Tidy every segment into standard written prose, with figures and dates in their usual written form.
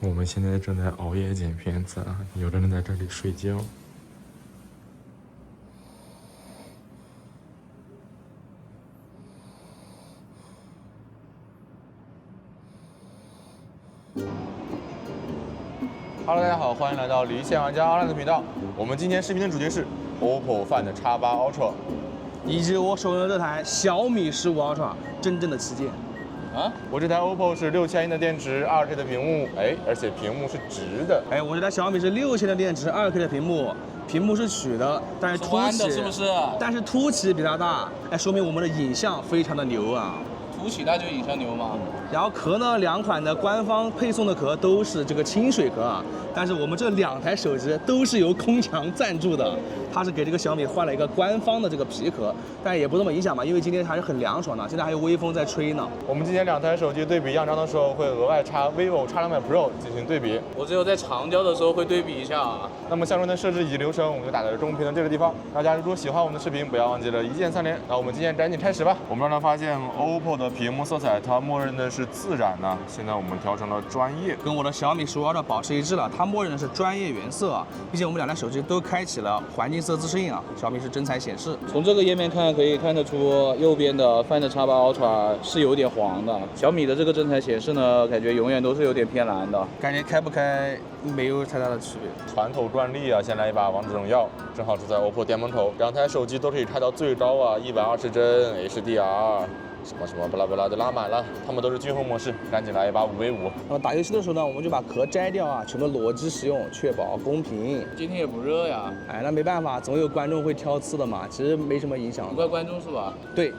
我们现在正在熬夜剪片子啊，有的人在这里睡觉。Hello， 大家好，欢迎来到离线玩家阿烂的频道。我们今天视频的主题是 OPPO Find X8 Ultra， 以及我手中的这台小米15 Ultra 真正的旗舰。我这台 OPPO 是6000英的电池，2K 的屏幕，而且屏幕是直的。我这台小米是6000的电池，2K 的屏幕，屏幕是曲的，但是凸起是不是？但是凸起比它大，说明我们的影像非常的牛啊。凸起那就影像牛嘛。然后壳呢，两款的官方配送的壳都是这个清水壳啊，但是我们这两台手机都是由空强赞助的，它是给这个小米换了一个官方的这个皮壳，但也不这么影响嘛，因为今天还是很凉爽的，现在还有微风在吹呢。我们今天两台手机对比样张的时候，会额外插 vivo X200 Pro 进行对比。我只有在长焦的时候会对比一下啊。那么相关的设置以及流程，我们就打在中屏的这个地方。大家如果喜欢我们的视频，不要忘记了一键三连。那我们今天赶紧开始吧。我们刚才发现 OPPO 的屏幕色彩它默认的是自然呢，现在我们调成了专业，跟我的小米15 Ultra 保持一致了，它默认的是专业原色啊，并且我们两台手机都开启了环境色自适应啊。小米是真彩显示，从这个页面看可以看得出，右边的 Find X8 Ultra 是有点黄的，小米的这个真彩显示呢，感觉永远都是有点偏蓝的，感觉开不开没有太大的区别。传统专利啊，先来一把王者荣耀，正好是在 OPPO 店门口，两台手机都可以开到最高啊，120帧 HDR。什么巴拉巴拉的拉满了，他们都是军红模式，赶紧来一把5v5。那么打游戏的时候呢，我们就把壳摘掉啊，全都裸机使用，确保公平。今天也不热呀。那没办法，总有观众会挑刺的嘛，其实没什么影响。不怪观众是吧？对，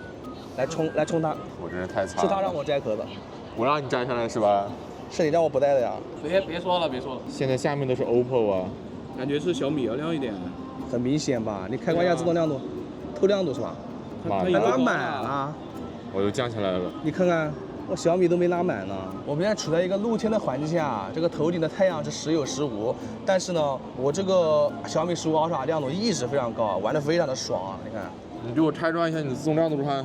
来冲他。我真是太惨了。是他让我摘壳的。我让你摘下来是吧？是你让我不戴的呀。别说了。现在下面都是 OPPO 啊。感觉是小米要亮一点。很明显吧？你开关一下自动亮度，透亮度是吧？它拉满了。我又降下来了，你看看，我小米都没拉满呢。我们现在处在一个露天的环境下，这个头顶的太阳是时有时无，但是呢，我这个小米15 Ultra 亮度一直非常高，玩得非常的爽啊！你看，你给我拆装一下你的自动亮度看。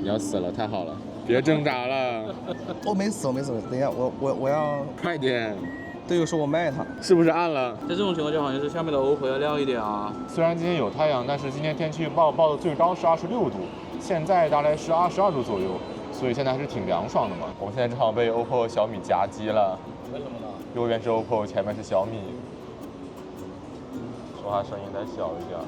你要死了，太好了，别挣扎了。我没死，等一下，我要快点。队友说我卖它，是不是暗了？在这种情况下，好像是下面的 OPPO 要亮一点啊。虽然今天有太阳，但是今天天气预报的最高是26度，现在大概是22度左右，所以现在还是挺凉爽的嘛。我们现在正好被 OPPO 和小米夹击了。为什么呢？右边是 OPPO， 前面是小米。说话声音再小一点。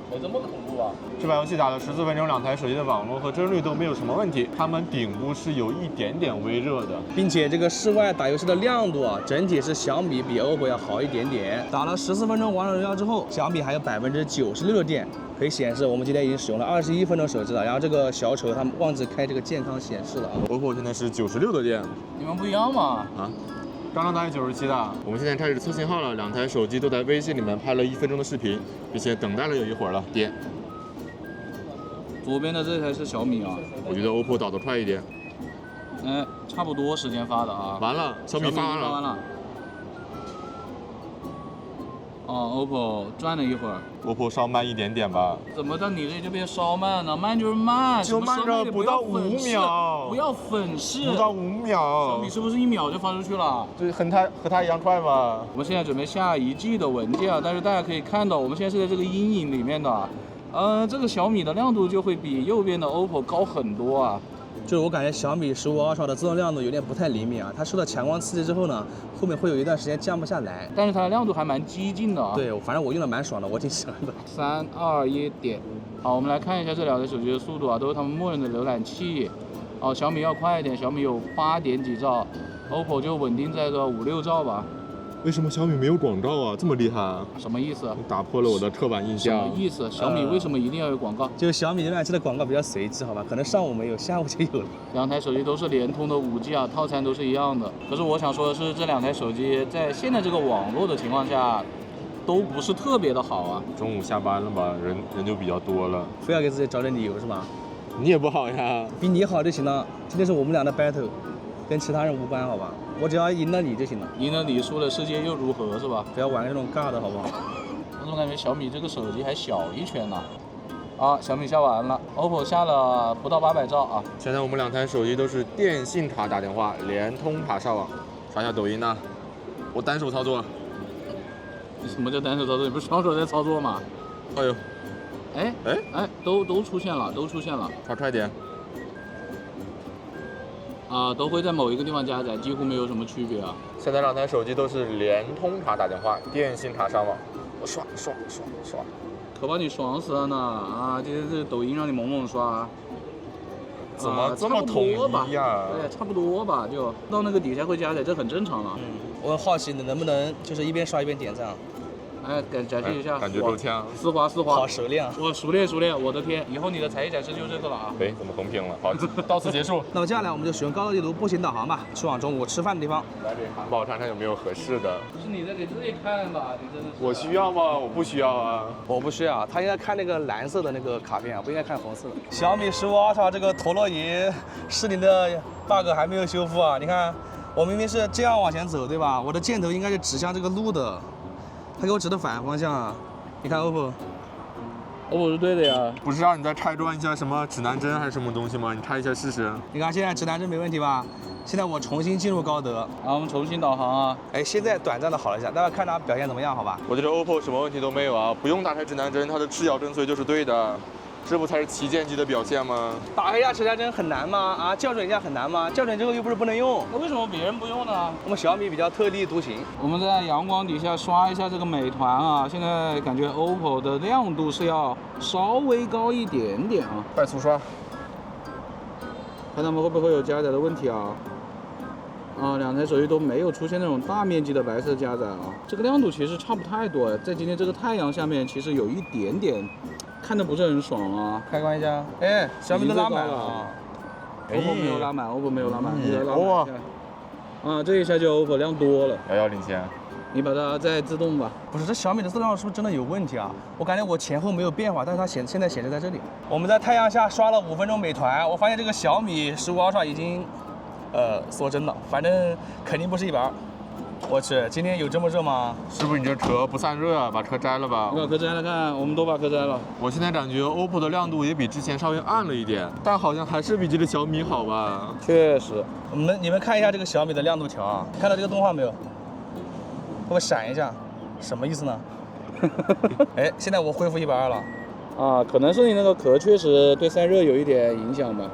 没这么恐怖啊！这把游戏打了14分钟，两台手机的网络和帧率都没有什么问题，它们顶部是有一点点微热的，并且这个室外打游戏的亮度啊，整体是小米比 OPPO 要好一点点。打了14分钟王者荣耀之后，小米还有96%的电，可以显示我们今天已经使用了21分钟手机了。然后这个小丑他们忘记开这个健康显示了。OPPO 现在是96的电，你们不一样吗？刚刚打97的。我们现在开始测信号了，两台手机都在微信里面拍了1分钟的视频，并且等待了有一会儿了。点。左边的这台是小米啊，我觉得 OPPO 导得快一点。差不多时间发的啊。完了，小米发完了。OPPO 转了一会儿。OPPO 稍慢一点点吧。怎么到你这就变稍慢呢？慢就是慢，就慢着不到5秒。不要粉饰。不到5秒。小米是不是1秒就发出去了？就和它一样快吗？我们现在准备下一 G 的文件啊，但是大家可以看到，我们现在是在这个阴影里面的。这个小米的亮度就会比右边的 OPPO 高很多啊。就是我感觉小米15 Ultra 的自动亮度有点不太灵敏啊，它受到强光刺激之后呢，后面会有一段时间降不下来。但是它的亮度还蛮激进的啊。对，反正我用的蛮爽的，我挺喜欢的。3、2、1点。好，我们来看一下这两台手机的速度啊，都是他们默认的浏览器。小米要快一点，小米有8点几兆，OPPO 就稳定在个5、6兆吧。为什么小米没有广告啊？这么厉害啊？什么意思？打破了我的刻板印象。什么意思？小米为什么一定要有广告？就小米浏览器的广告比较随机，好吧？可能上午没有，下午就有了。两台手机都是联通的5G 啊，套餐都是一样的。可是我想说的是，这两台手机在现在这个网络的情况下，都不是特别的好啊。中午下班了吧，人就比较多了。非要给自己找点理由是吧？你也不好呀。比你好就行了。今天是我们俩的 battle。跟其他人无关，好吧？我只要赢了你就行了。赢了你，输了世界又如何，是吧？不要玩这种尬的，好不好？我怎么感觉小米这个手机还小一圈呢？啊，小米下完了，OPPO 下了不到800兆啊。现在我们两台手机都是电信卡打电话，联通卡上网。刷一下抖音呢，我单手操作。什么叫单手操作？你不是双手在操作吗？哎呦，哎，都出现了，都出现了。快点。啊，都会在某一个地方加载，几乎没有什么区别啊。现在两台手机都是联通卡打电话，电信卡上网。我刷。可把你爽死了呢！啊，这抖音让你猛猛刷。怎么这么统一呀？对，差不多吧，就到那个底下会加载，这很正常了。我很好奇你能不能就是一边刷一边点赞啊？哎，展示一下，感觉够呛。丝滑。好熟练啊！我熟练，我的天！以后你的才艺展示就这个了啊！哎，怎么横屏了？好，到此结束。那么接下来我们就使用高德地图步行导航吧，去往中午吃饭的地方。来这汉堡看看有没有合适的。是你在给自己看吧？你真的是。我需要吗？我不需要啊。我不需要，他应该看那个蓝色的那个卡片啊，不应该看红色的。小米15 Ultra 这个陀螺仪失灵的 bug 还没有修复啊！你看，我明明是这样往前走，对吧？我的箭头应该是指向这个路的，他给我指的反方向啊！你看 OPPO 是对的呀。不是让你再拆装一下什么指南针还是什么东西吗？你拆一下试试。你看现在指南针没问题吧？现在我重新进入高德，然后我们重新导航啊。哎，现在短暂的好了一下，大家看它表现怎么样？好吧？我觉得 OPPO 什么问题都没有啊，不用打开指南针，它的赤脚跟随就是对的。这不才是旗舰机的表现吗？打开一下指南针很难吗？啊，校准一下很难吗？校准之后又不是不能用。那为什么别人不用呢？我们小米比较特立独行。我们在阳光底下刷一下这个美团啊，现在感觉 OPPO 的亮度是要稍微高一点点啊。快速刷，看他们会不会有加载的问题啊？啊，两台手机都没有出现那种大面积的白色加载啊。这个亮度其实差不太多，在今天这个太阳下面，其实有一点点看着不是很爽啊。开关一下，哎，小米都拉满了啊。OPPO 没有拉满，OPPO 没有拉满，哇！啊，这一下就 OPPO 亮多了，遥遥领先。你把它再自动吧。不是，这小米的自动是不是真的有问题啊？我感觉我前后没有变化，但是它现在显示在这里。我们在太阳下刷了5分钟美团，我发现这个小米15 Ultra 已经缩针了，反正肯定不是120。我去，今天有这么热吗？是不是你这壳不散热啊？把壳摘了吧。把壳摘了看，我们都把壳摘了。我现在感觉 OPPO 的亮度也比之前稍微暗了一点，但好像还是比这个小米好吧？确实。你们看一下这个小米的亮度条啊，看到这个动画没有？会不会闪一下？什么意思呢？哎，现在我恢复120了。啊，可能是你那个壳确实对散热有一点影响吧。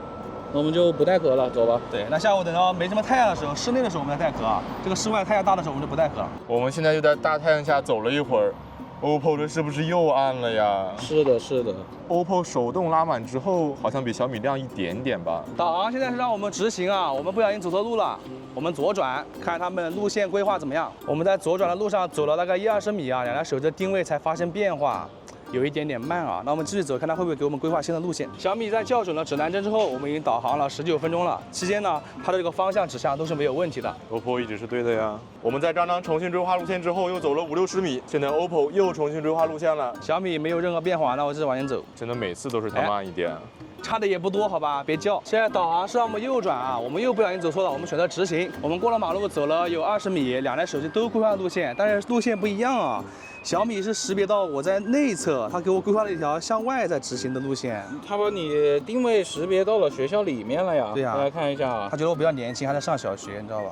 那我们就不带壳了，走吧。对，那下午等到没什么太阳的时候，室内的时候我们再带壳啊。这个室外太阳大的时候我们就不带壳了。我们现在就在大太阳下走了一会儿 ，OPPO 这是不是又暗了呀？是的，是的。OPPO 手动拉满之后，好像比小米亮一点点吧。导航现在是让我们直行啊，我们不小心走错路了，我们左转，看他们路线规划怎么样。我们在左转的路上走了大概10-20米啊，两台手机的定位才发生变化。有一点点慢啊，那我们继续走，看它会不会给我们规划新的路线。小米在校准了指南针之后，我们已经导航了19分钟了，期间呢，它的这个方向指向都是没有问题的。OPPO 一直是对的呀。我们在刚刚重新规划路线之后，又走了50-60米，现在 OPPO 又重新规划路线了。小米没有任何变化，那我继续往前走。真的每次都是它慢一点。差的也不多，好吧，别叫。现在导航是让我们右转啊，我们又不小心走错了，我们选择直行。我们过了马路，走了有20米，两台手机都规划路线，但是路线不一样啊。小米是识别到我在内侧，它给我规划了一条向外在直行的路线。它把你定位识别到了学校里面了呀。对呀。大家看一下啊。它觉得我比较年轻，还在上小学，你知道吧？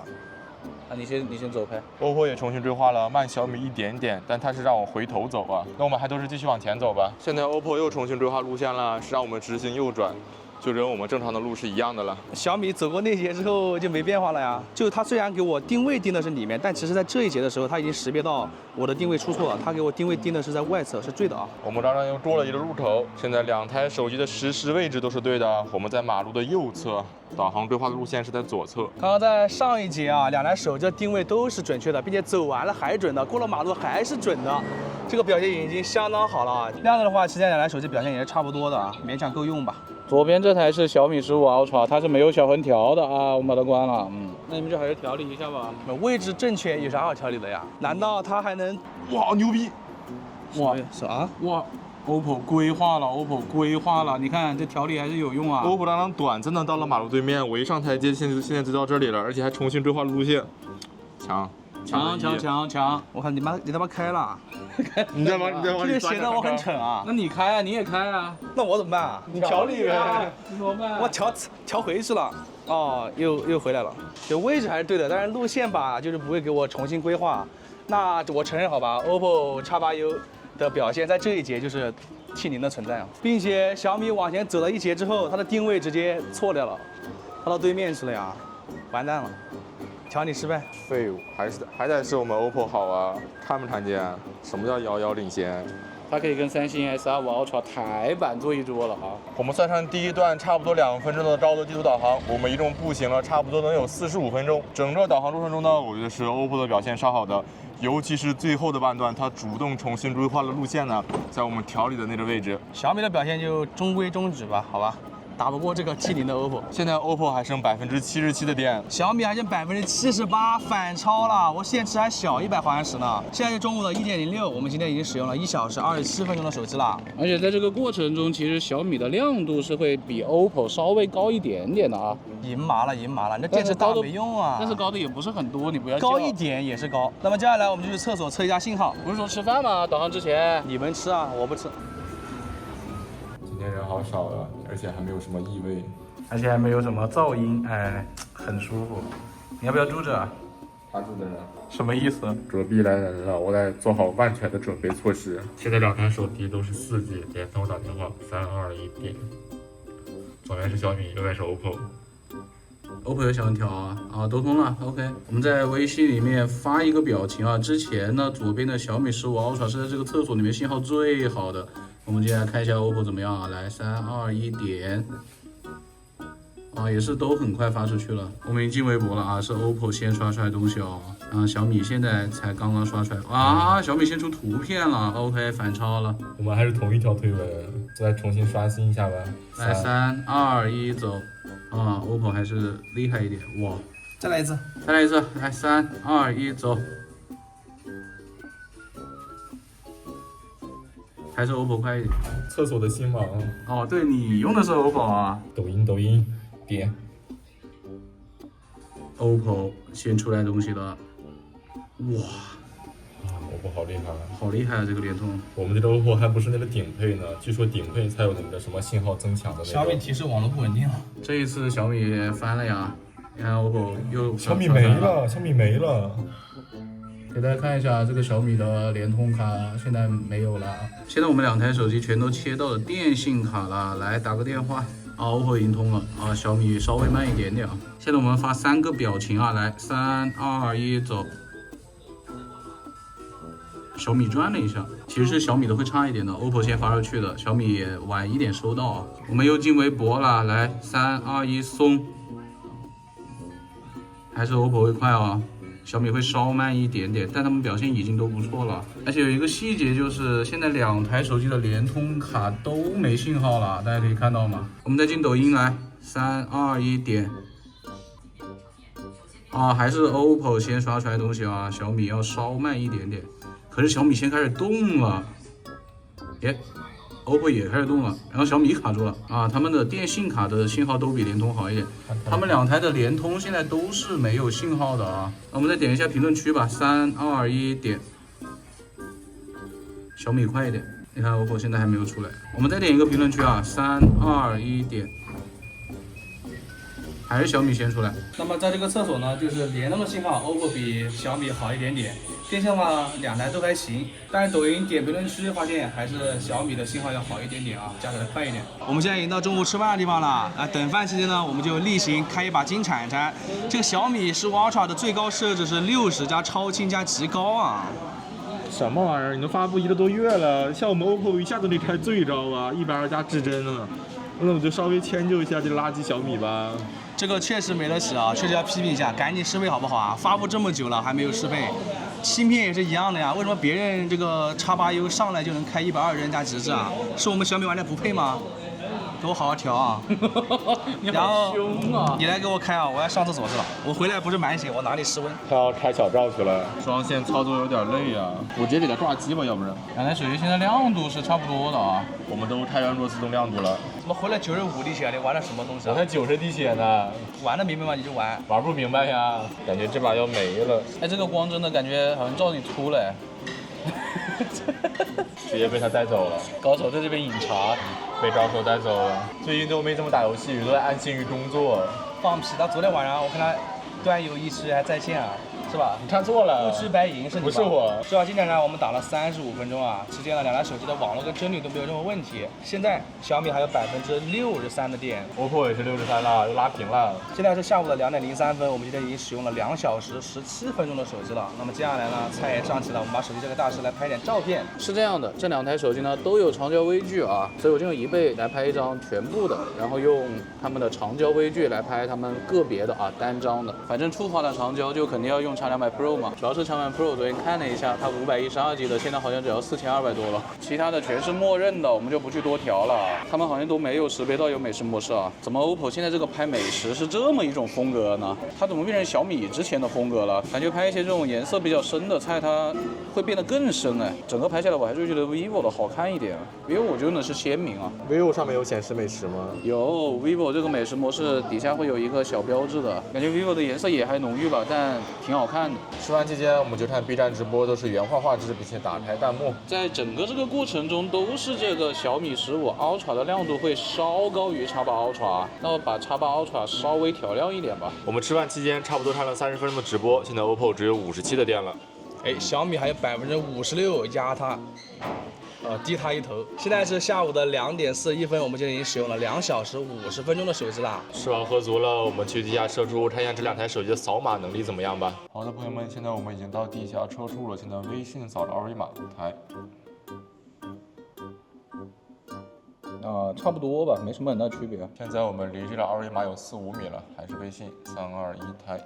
啊，你先走开。OPPO 也重新规划了，慢小米一点点，但它是让我回头走啊。那我们还都是继续往前走吧。现在 OPPO 又重新规划路线了，是让我们直行右转。就跟我们正常的路是一样的了。小米走过那节之后就没变化了呀。就它虽然给我定位定的是里面，但其实在这一节的时候，它已经识别到我的定位出错了，它给我定位定的是在外侧，是对的啊。我们刚刚又过了一个路口，现在两台手机的实时位置都是对的。我们在马路的右侧，导航规划的路线是在左侧。刚刚在上一节啊，两台手机的定位都是准确的，并且走完了还准的，过了马路还是准的，这个表现已经相当好了啊。这样子的话，期间两台手机表现也是差不多的啊，勉强够用吧。左边这台是小米15 Ultra， 它是没有小横条的啊，我们把它关了。那你们就还是调理一下吧。位置正确有啥好调理的呀？难道它还能？哇，牛逼！哇，是啊，哇 ，OPPO 规划了 ，OPPO 规划了，你看这调理还是有用啊。 OPPO 刚刚短暂的到了马路对面，我一上台阶现在就到这里了，而且还重新规划了路线，强。抢！我看你他妈开了，你在往这个显得我很蠢啊。那你开啊，你也开啊，那我怎么办啊？你调里面，你怎么办？我调回去了。哦，又回来了。就位置还是对的，但是路线吧，就是不会给我重新规划。那我承认好吧 ，OPPO X8U 的表现在这一节就是替您的存在啊，并且小米往前走了一节之后，它的定位直接错掉了，它到对面去了呀，完蛋了，瞧你失败。废物，还得是我们 OPPO 好啊，看没看见？什么叫遥遥领先？它可以跟三星 S25 Ultra 台版坐一桌了啊！我们算上第一段差不多2分钟的高德地图导航，我们一共步行了差不多能有45分钟。整个导航路程中呢，我觉得是 OPPO 的表现稍好的，尤其是最后的半段，它主动重新规划了路线呢，在我们调理的那个位置。小米的表现就中规中矩吧，好吧。打不过这个G0的 OPPO，现在 OPPO 还剩77%的电，小米还剩78%，反超了。我现在还小100毫安时呢。现在是中午的1.06，我们今天已经使用了1小时27分钟的手机了。而且在这个过程中，其实小米的亮度是会比 OPPO 稍微高一点点的啊。赢麻了，你这电池大没用啊。但是高的也不是很多，你不要高一点也是高。那么接下来我们就去厕所测一下信号。不是说吃饭吗？导航之前你们吃啊，我不吃。今天人好少了，而且还没有什么异味。而且还没有什么噪音，哎，很舒服。你要不要住这？他住的人什么意思？隔壁来人了，我得做好万全的准备措施。现在2台手机都是4G，联通打电话3、2、1点。左边是小米，右边是 OPPO。OPPO 有小问题啊，都通了 ，OK。我们在微信里面发一个表情啊，之前呢左边的小米15 Ultra 是在这个厕所里面信号最好的。我们接下来看一下 OPPO 怎么样啊？来，3、2、1点。也是都很快发出去了。我们已经进微博了啊，是 OPPO 先刷出来东西哦。小米现在才刚刚刷出来啊，小米先出图片了 ，OK， 反超了。我们还是同一条推文，再重新刷新一下吧。来，3、2、1走。OPPO 还是厉害一点，哇！再来一次，来，3、2、1走。还是 OPPO 快一点。厕所的新王。对你用的是 OPPO 啊。抖音点。OPPO 先出来东西了，哇！OPPO 好厉害，好厉害啊！这个联通。我们这个 OPPO 还不是那个顶配呢，据说顶配才有那个什么信号增强的那个。小米提示网络不稳定了。这一次小米翻了呀，你看 OPPO 又小米没了。给大家看一下这个小米的联通卡，现在没有了。现在我们2台手机全都切到了电信卡了，来打个电话。OPPO 已经通了小米稍微慢一点点啊。现在我们发3个表情啊，来，3、2、1走。小米转了一下，其实小米的会差一点的，OPPO 先发出去的，小米也晚一点收到啊。我们又进微博了，来，3、2、1松。还是 OPPO 会快啊。小米会稍慢一点点，但他们表现已经都不错了。而且有一个细节就是，现在2台手机的联通卡都没信号了，大家可以看到吗？我们再进抖音来，3、2、1点。还是 OPPO 先刷出来东西啊，小米要稍慢一点点。可是小米先开始动了，OPPO 也开始动了，然后小米卡住了他们的电信卡的信号都比联通好一点，他们2台的联通现在都是没有信号的啊。我们再点一下评论区吧，3、2、1点。小米快一点，你看 OPPO 现在还没有出来。我们再点一个评论区啊，3、2、1点。还是小米先出来。那么在这个厕所呢，就是联通的信号 ，OPPO 比小米好一点点。电信的话，2台都还行，但是抖音点评论区发现还是小米的信号要好一点点啊，加载的快一点。我们现在已经到中午吃饭的地方了，等饭期间呢，我们就例行开一把金铲铲。这个小米15 Ultra 的最高设置是60加超清加极高啊。什么玩意儿？你都发布1个多月了，像我们 OPPO 一下都得开最高啊，120加至臻啊。那我就稍微迁就一下这个垃圾小米吧。这个确实没得洗啊，确实要批评一下，赶紧适配好不好啊？发布这么久了还没有适配，芯片也是一样的呀。为什么别人这个X8U 上来就能开120加极致啊？是我们小米玩家不配吗？给我好好调啊！你好凶啊！你来给我开啊！我要上厕所去了。我回来不是满血，我哪里失温？他要开小灶去了，双线操作有点累啊。我直接给他挂机吧，要不然。2台手机现在亮度是差不多的啊。我们都开源弱自动亮度了。么回了95滴血？你玩了什么东西啊？我才90滴血呢，玩得明白吗？你就玩。玩不明白呀，感觉这把要没了，哎，这个光真的感觉好像照你秃了。直接被他带走了，高手在这边饮茶。被招手带走了。最近都没怎么打游戏，都在安心于工作。放屁！他昨天晚上我看他端游一时还在线啊，是吧？你看错了，不吃白银是你吧？不是我。至少今天呢，我们打了35分钟啊，期间呢，两台手机的网络跟帧率都没有任何问题。现在小米还有63%的电，OPPO 也是63了，又拉平了。现在是下午的2点03分，我们今天已经使用了2小时17分钟的手机了。那么接下来呢，菜也上齐了，我们把手机交给大师来拍点照片。是这样的，这两台手机呢都有长焦微距啊，所以我就用1倍来拍一张全部的，然后用他们的长焦微距来拍他们个别的单张的。反正触发的长焦就肯定要用X200 Pro 嘛，主要是X200 Pro 昨天看了一下，它512G 的现在好像只要4200多了，其他的全是默认的，我们就不去多调了。他们好像都没有识别到有美食模式啊，怎么 OPPO 现在这个拍美食是这么一种风格呢？它怎么变成小米之前的风格了？感觉拍一些这种颜色比较深的菜，它会变得更深哎。整个拍下来，我还是觉得 vivo 的好看一点，vivo 我觉得呢是鲜明啊。vivo 上面有显示美食吗？有 vivo 这个美食模式底下会有一个小标志的，感觉 vivo 的颜色也还浓郁吧，但挺好看的。吃饭期间我们就看 B 站直播，都是原画质，并且打开弹幕。在整个这个过程中，都是这个小米15 Ultra 的亮度会稍高于 X8 Ultra， 那我把 X8 Ultra 稍微调亮一点吧。我们吃饭期间差不多看了30分钟的直播，现在 OPPO 只有57的电了。哎，小米还有56%压它，低它一头。现在是下午的2点41分，我们今天已经使用了2小时50分钟的手机啦。吃完喝足了，我们去地下车处看一下这两台手机的扫码能力怎么样吧。好的，朋友们，现在我们已经到地下车处了，现在微信扫着二维码抬。差不多吧，没什么很大区别。现在我们离这个二维码有4、5米了，还是微信3、2、1抬。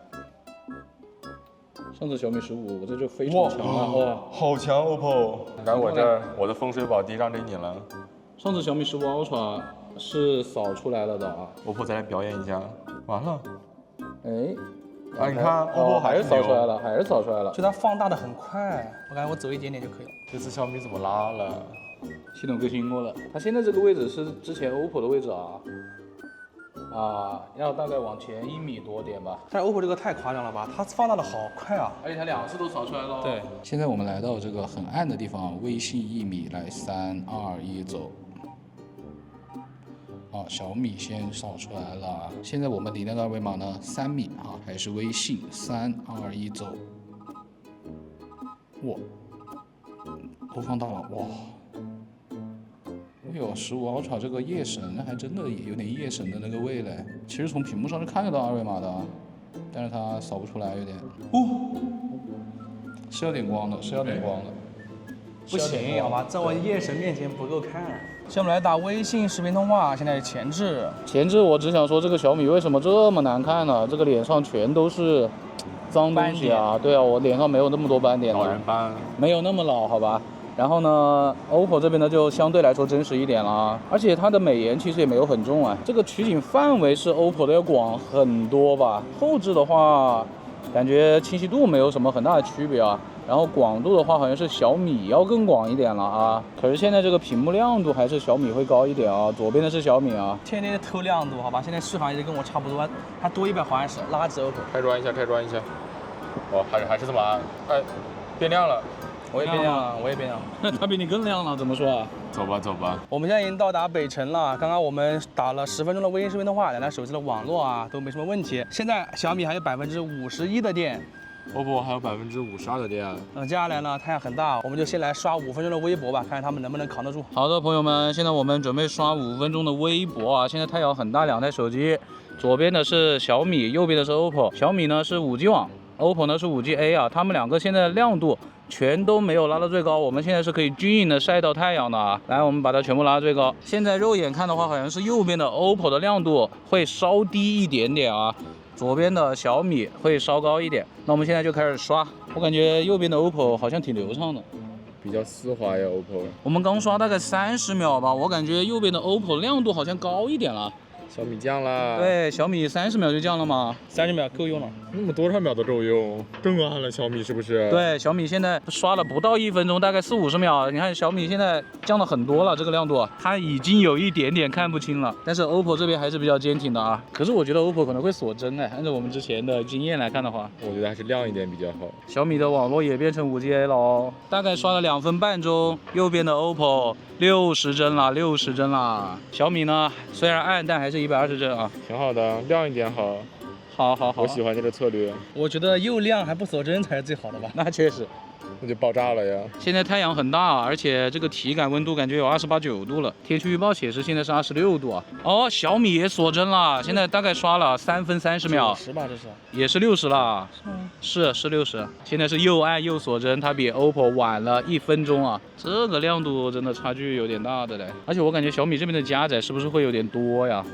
上次小米15我这就非常强啊！哇，好强 OPPO！来我这儿，我的风水宝地让给你了。上次小米15 Ultra 是扫出来了的啊。OPPO 再来表演一下，完了。哎，你看 OPPO 还是扫出来了，还是扫出来了。就它放大的很快，我感觉我走一点点就可以了。这次小米怎么拉了？系统更新过了，它现在这个位置是之前 OPPO 的位置要大概往前1米多点吧。但是 OPPO 这个太夸张了吧，它放大的好快啊！而且它2次都扫出来了。对，现在我们来到这个很暗的地方，微信1米，来3、2、1走。小米先扫出来了，现在我们离那个二维码呢3米还是微信3、2、1走。哇，都放大了哇！哎呦，15 Ultra 这个夜神还真的有点夜神的那个味嘞。其实从屏幕上是看得到二维码的，但是它扫不出来，有点。是要点光的，是要点光的。不行，好吧，在我夜神面前不够看。现在我们来打微信视频通话，现在是前置。前置，我只想说这个小米为什么这么难看呢？这个脸上全都是脏东西啊！对啊，我脸上没有那么多斑点老人斑，没有那么老，好吧。然后呢 ，OPPO 这边呢就相对来说真实一点了，而且它的美颜其实也没有很重啊。这个取景范围是 OPPO 的要广很多吧。后置的话，感觉清晰度没有什么很大的区别啊。然后广度的话，好像是小米要更广一点了啊。可是现在这个屏幕亮度还是小米会高一点啊。左边的是小米啊。天天偷亮度，好吧，现在续航也是跟我差不多，它多100毫安时，垃圾 OPPO。开关一下，开关一下。还是这么暗，哎，变亮了。我也变亮了，我也变亮了。那它比你更亮了，怎么说啊？走吧，走吧。我们现在已经到达北辰了。刚刚我们打了10分钟的微信视频通话，两台手机的网络都没什么问题。现在小米还有51%的电。OPPO 还有52%的电。接下来呢，太阳很大，我们就先来刷5分钟的微博吧，看看他们能不能扛得住。好的，朋友们，现在我们准备刷5分钟的微博啊。现在太阳很大，两台手机，左边的是小米，右边的是 OPPO。小米呢是5G 网，OPPO 呢是5G A 啊。他们两个现在亮度全都没有拉到最高，我们现在是可以均匀的晒到太阳的啊。来，我们把它全部拉到最高。现在肉眼看的话，好像是右边的 OPPO 的亮度会稍低一点点啊。左边的小米会稍高一点，那我们现在就开始刷。我感觉右边的 OPPO 好像挺流畅的，比较丝滑呀 OPPO。我们刚刷大概30秒吧，我感觉右边的 OPPO 亮度好像高一点了。小米降了，，对，小米30秒就降了嘛。 30秒够用了。那么多少秒都够用，更暗了，小米是不是？，对，小米现在刷了不到1分钟，大概40-50秒。你看小米现在降了很多了，这个亮度它已经有一点点看不清了。但是 OPPO 这边还是比较坚挺的啊。可是我觉得 OPPO 可能会锁帧哎，按照我们之前的经验来看的话，我觉得还是亮一点比较好。小米的网络也变成5G 了哦。大概刷了2分半钟，右边的 OPPO 60帧了，60帧了。小米呢，虽然暗，但还是120帧啊。挺好的，亮一点好，好，我喜欢这个策略，我觉得又亮还不锁帧才是最好的吧。那确实。那就爆炸了呀。现在太阳很大，而且这个体感温度感觉有28、9度了。天气预报显示现在是26度啊。哦，小米也锁帧了，现在大概刷了3分30秒， 90吧，这是。也是60了。是60。现在是又暗又锁帧，它比 OPPO 晚了1分钟啊。这个亮度真的差距有点大的嘞。而且我感觉小米这边的加载是不是会有点多呀？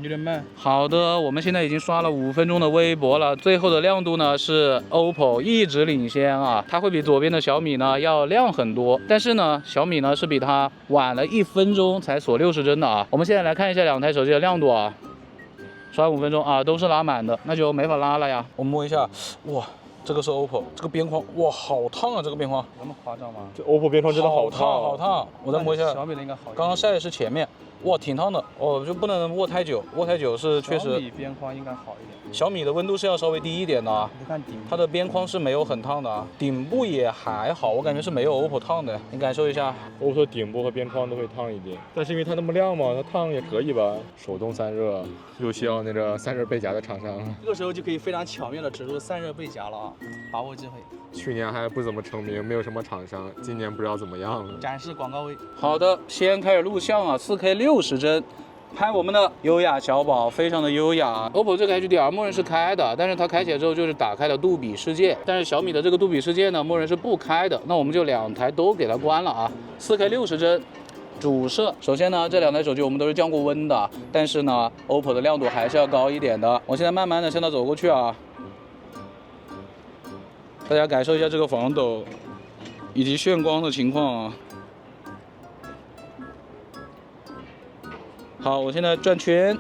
有点慢。好的，我们现在已经刷了5分钟的微博了，最后的亮度呢是 OPPO 一直领先啊，它会比左边的小米呢要亮很多，但是呢小米呢是比它晚了1分钟才锁60帧的啊。我们现在来看一下两台手机的亮度啊，刷5分钟啊都是拉满的，那就没法拉了呀。我们摸一下，哇，这个是 OPPO 这个边框，哇好烫啊，这个边框那么夸张吗？这 OPPO 边框真的好烫，好烫。我再摸一下，小米的应该好一点。刚刚晒的是前面，哇挺烫的哦，就不能握太久，握太久是确实。小米边框应该好一点。小米的温度是要稍微低一点的啊。你看顶，它的边框是没有很烫的啊，顶部也还好，我感觉是没有 OPPO 烫的。你感受一下， OPPO 顶部和边框都会烫一点，但是因为它那么亮嘛，它烫也可以吧。手动散热，又需要那个散热背夹的厂商，这个时候就可以非常巧妙的植入散热背夹了啊，把握机会，去年还不怎么成名，没有什么厂商，今年不知道怎么样了。展示广告位。好的，先开始录像啊，4K 60帧。拍我们的优雅小宝，非常的优雅。OPPO 这个 HDR 默认是开的，但是它开起来之后就是打开了杜比世界。但是小米的这个杜比世界呢，默认是不开的。那我们就两台都给它关了啊。4K 60帧，主摄。首先呢，这两台手机我们都是降过温的，但是呢 ，OPPO 的亮度还是要高一点的。我现在慢慢的向它走过去啊，大家感受一下这个防抖以及眩光的情况啊。好，我现在转圈，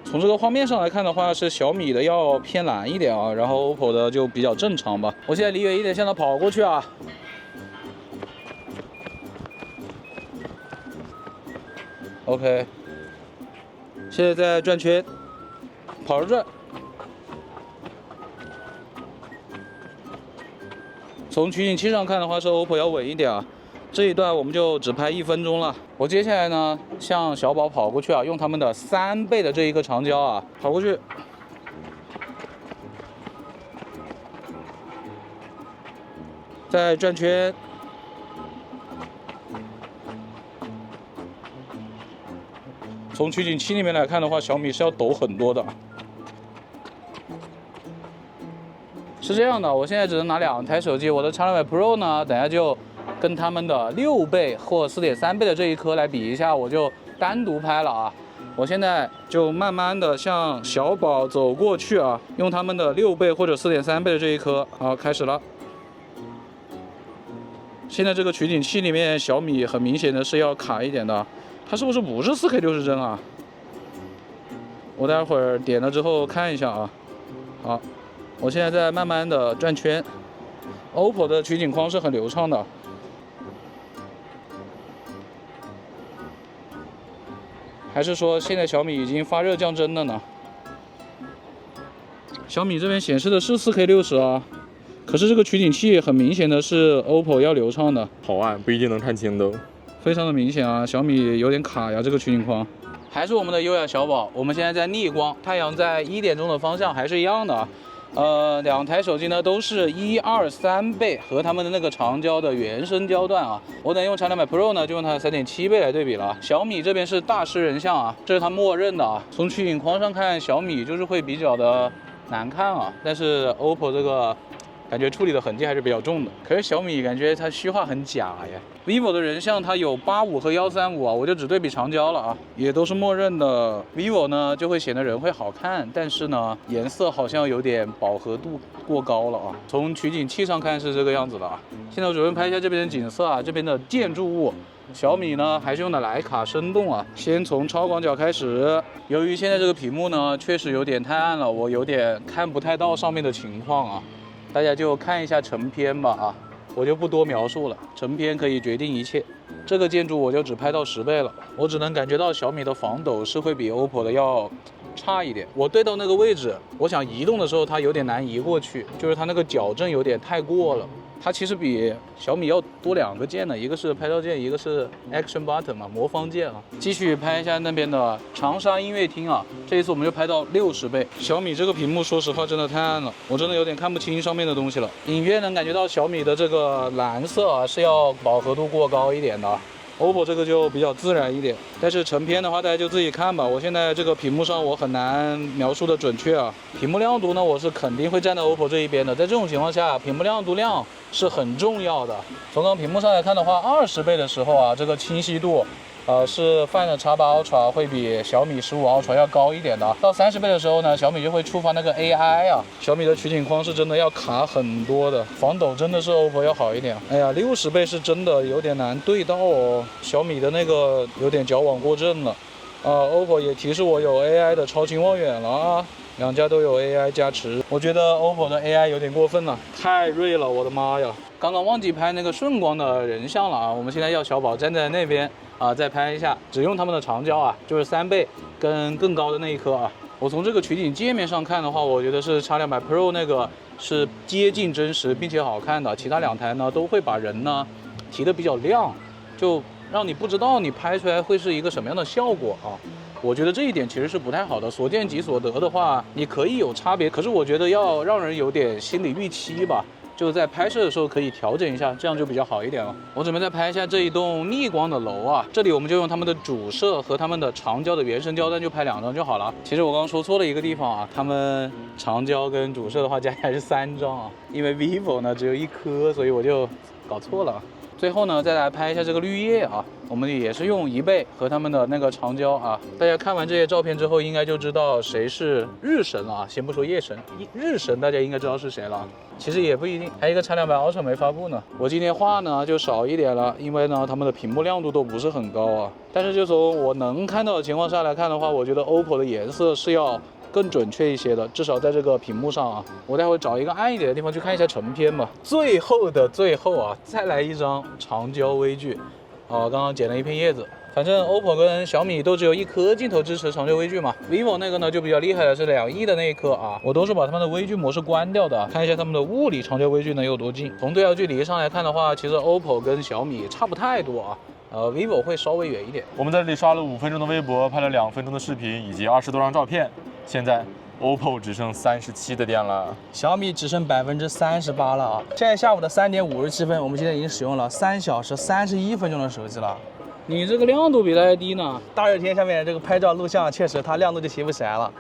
从这个画面上来看的话，是小米的要偏蓝一点啊，然后 OPPO 的就比较正常吧。我现在离远一点向它跑过去啊。OK， 现在在转圈，跑着转。从取景器上看的话，是 OPPO 要稳一点啊。这一段我们就只拍1分钟了。我接下来呢，向小宝跑过去啊，用他们的3倍的这一颗长焦啊，跑过去。再转圈。从取景器里面来看的话，小米是要抖很多的。是这样的，我现在只能拿2台手机，我的 X200 Pro 呢，等下就跟他们的6倍或4.3倍的这一颗来比一下，我就单独拍了啊。我现在就慢慢的向小宝走过去啊，用他们的6倍或者4.3倍的这一颗，好，开始了。现在这个取景器里面，小米很明显的是要卡一点的，它是不是4K 60帧啊？我待会儿点了之后看一下啊。好。我现在在慢慢的转圈 ，OPPO 的取景框是很流畅的，还是说现在小米已经发热降帧了呢？小米这边显示的是4K 60啊，可是这个取景器很明显的是 OPPO 要流畅的，好暗，不一定能看清都。非常的明显啊，小米有点卡呀，这个取景框。还是我们的优雅小宝，我们现在在逆光，太阳在1点钟的方向还是一样的啊。2台手机呢都是1、2、3倍和他们的那个长焦的原生焦段啊。我等用X200 Pro 呢，就用它的3.7倍来对比了。小米这边是大师人像啊，这是它默认的啊。从取景框上看，小米就是会比较的难看啊，但是 OPPO 这个感觉处理的痕迹还是比较重的。可是小米感觉它虚化很假呀。vivo 的人像它有85和135啊，我就只对比长焦了啊，也都是默认的。vivo 呢就会显得人会好看，但是呢颜色好像有点饱和度过高了啊。从取景器上看是这个样子的啊。现在我准备拍一下这边的景色啊，这边的建筑物。小米呢还是用的徕卡生动啊，先从超广角开始。由于现在这个屏幕呢确实有点太暗了，我有点看不太到上面的情况啊，大家就看一下成片吧啊，我就不多描述了，成片可以决定一切。这个建筑我就只拍到10倍了，我只能感觉到小米的防抖是会比 OPPO 的要差一点。我对到那个位置，我想移动的时候它有点难移过去，就是它那个矫正有点太过了。它其实比小米要多2个键呢，一个是拍照键，一个是 Action Button 嘛，魔方键啊。继续拍一下那边的长沙音乐厅啊，这一次我们就拍到60倍。小米这个屏幕说实话真的太暗了，我真的有点看不清上面的东西了。隐约能感觉到小米的这个蓝色啊是要饱和度过高一点的。OPPO 这个就比较自然一点，但是成片的话大家就自己看吧。我现在这个屏幕上我很难描述的准确啊。屏幕亮度呢，我是肯定会站在 OPPO 这一边的。在这种情况下，屏幕亮度亮是很重要的。从刚屏幕上来看的话，20倍的时候啊，这个清晰度是 Find X8 Ultra 会比小米15 Ultra 要高一点的。到30倍的时候呢，小米就会触发那个 AI 啊。小米的取景框是真的要卡很多的，防抖真的是 OPPO 要好一点。哎呀，60倍是真的有点难对到哦，小米的那个有点矫枉过正了。OPPO 也提示我有 AI 的超清望远了啊。2家都有 AI 加持，我觉得 OPPO 的 AI 有点过分了，太锐了，我的妈呀！刚刚忘记拍那个顺光的人像了啊，我们现在要小宝站在那边啊，再拍一下，只用他们的长焦啊，就是3倍跟更高的那一颗啊。我从这个取景界面上看的话，我觉得是X200 Pro 那个是接近真实并且好看的，其他2台呢都会把人呢提得比较亮，就让你不知道你拍出来会是一个什么样的效果啊。我觉得这一点其实是不太好的，所见即所得的话，你可以有差别，可是我觉得要让人有点心理预期吧，就在拍摄的时候可以调整一下，这样就比较好一点了。我准备再拍一下这一栋逆光的楼啊，这里我们就用他们的主摄和他们的长焦的原生焦段就拍2张就好了。其实我刚刚说错了一个地方啊，他们长焦跟主摄的话加起来是3张啊，因为 vivo 呢只有1颗，所以我就搞错了。最后呢，再来拍一下这个绿叶啊，我们也是用1倍和他们的那个长焦啊。大家看完这些照片之后，应该就知道谁是日神了啊。先不说夜神，日神大家应该知道是谁了。其实也不一定，还有一个X200 Ultra 没发布呢。我今天画呢就少一点了，因为呢他们的屏幕亮度都不是很高啊。但是就从我能看到的情况下来看的话，我觉得 OPPO 的颜色是要更准确一些的，至少在这个屏幕上啊。我待会找一个暗一点的地方去看一下成片吧。最后的最后啊，再来一张长焦微距啊，刚刚捡了一片叶子。反正 OPPO 跟小米都只有1颗镜头支持长焦微距嘛 ，vivo 那个呢就比较厉害的是2亿的那一颗啊，我都是把他们的微距模式关掉的，看一下他们的物理长焦微距能有多近。从对焦距离上来看的话，其实 OPPO 跟小米差不太多啊。vivo 会稍微远一点。我们在这里刷了5分钟的微博，拍了2分钟的视频，以及20多张照片。现在 OPPO 只剩37的电了，小米只剩38%了啊！现在下午的3点57分，我们现在已经使用了3小时31分钟的手机了。你这个亮度比它还低呢。大热天下面这个拍照录像，确实它亮度就提不起来了，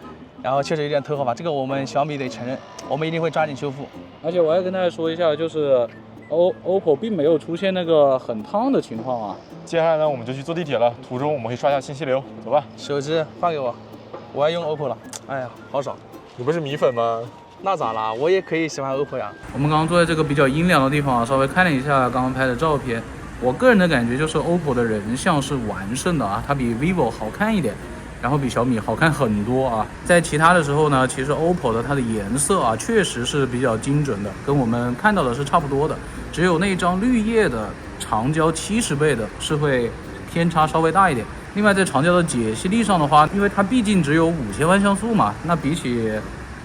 然后确实有点特化吧。这个我们小米得承认，我们一定会抓紧修复。而且我还跟大家说一下，就是OPPO 并没有出现那个很烫的情况啊。接下来呢，我们就去坐地铁了，途中我们会刷一下信息流，走吧。手机换给我，我要用 OPPO 了。哎呀，好爽！你不是米粉吗？那咋啦？我也可以喜欢 OPPO 呀。我们刚刚坐在这个比较阴凉的地方啊，稍微看了一下刚刚拍的照片。我个人的感觉就是 OPPO 的人像是完胜的啊，它比 vivo 好看一点，然后比小米好看很多啊。在其他的时候呢，其实 OPPO 的它的颜色啊，确实是比较精准的，跟我们看到的是差不多的。只有那张绿叶的长焦70倍的是会偏差稍微大一点。另外在长焦的解析力上的话，因为它毕竟只有5000万像素嘛，那比起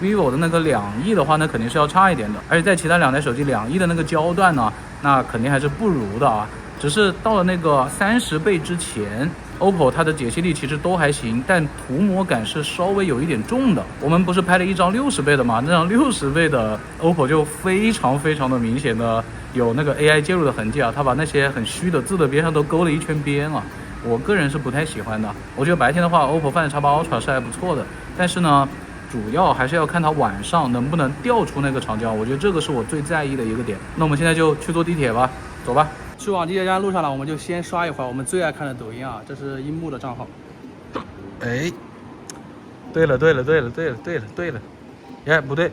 vivo 的那个2亿的话，那肯定是要差一点的。而且在其他2台手机2亿的那个焦段呢，那肯定还是不如的啊。只是到了那个30倍之前 ，OPPO 它的解析力其实都还行，但涂抹感是稍微有一点重的。我们不是拍了一张60倍的吗？那张60倍的 OPPO 就非常的明显的有那个 AI 介入的痕迹啊，它把那些很虚的字的边上都勾了一圈边啊。我个人是不太喜欢的。我觉得白天的话 ，OPPO Find X8 Ultra 是还不错的，但是呢，主要还是要看它晚上能不能调出那个长焦，我觉得这个是我最在意的一个点。那我们现在就去坐地铁吧，走吧。去往地铁站路上了，我们就先刷一会儿我们最爱看的抖音啊，这是樱木的账号。哎，对了，哎，不对，